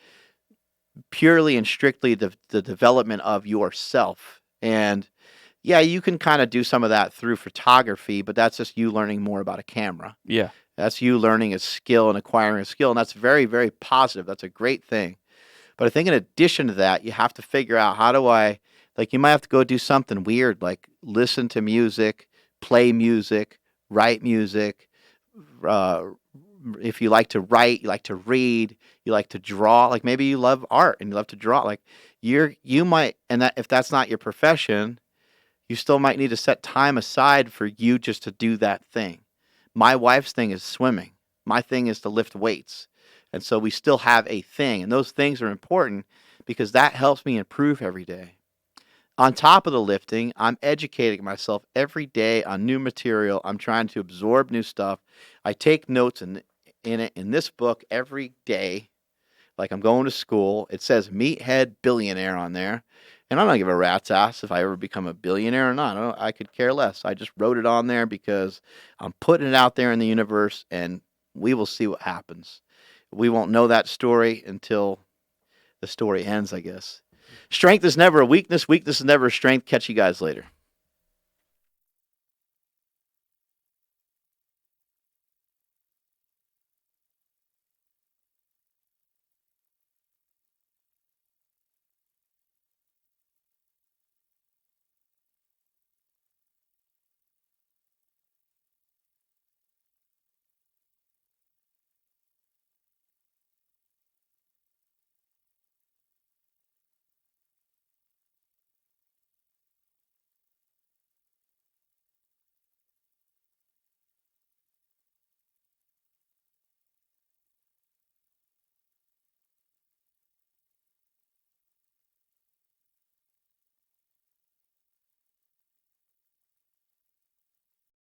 purely and strictly the development of yourself. And yeah, you can kind of do some of that through photography, but that's just you learning more about a camera. Yeah. That's you learning a skill and acquiring a skill, and that's very, very positive. That's a great thing. But I think in addition to that, you have to figure out how do I, like, you might have to go do something weird, like listen to music, play music, write music. Uh, if you like to write, you like to read, you like to draw, like maybe you love art and you love to draw. Like you might, and that if that's not your profession, you still might need to set time aside for you just to do that thing. My wife's thing is swimming. My thing is to lift weights. And so we still have a thing. And those things are important because that helps me improve every day. On top of the lifting, I'm educating myself every day on new material. I'm trying to absorb new stuff. I take notes in this book every day. Like I'm going to school. It says meathead billionaire on there. And I don't give a rat's ass if I ever become a billionaire or not. I could care less. I just wrote it on there because I'm putting it out there in the universe, and we will see what happens. We won't know that story until the story ends, I guess. Strength is never a weakness. Weakness is never a strength. Catch you guys later.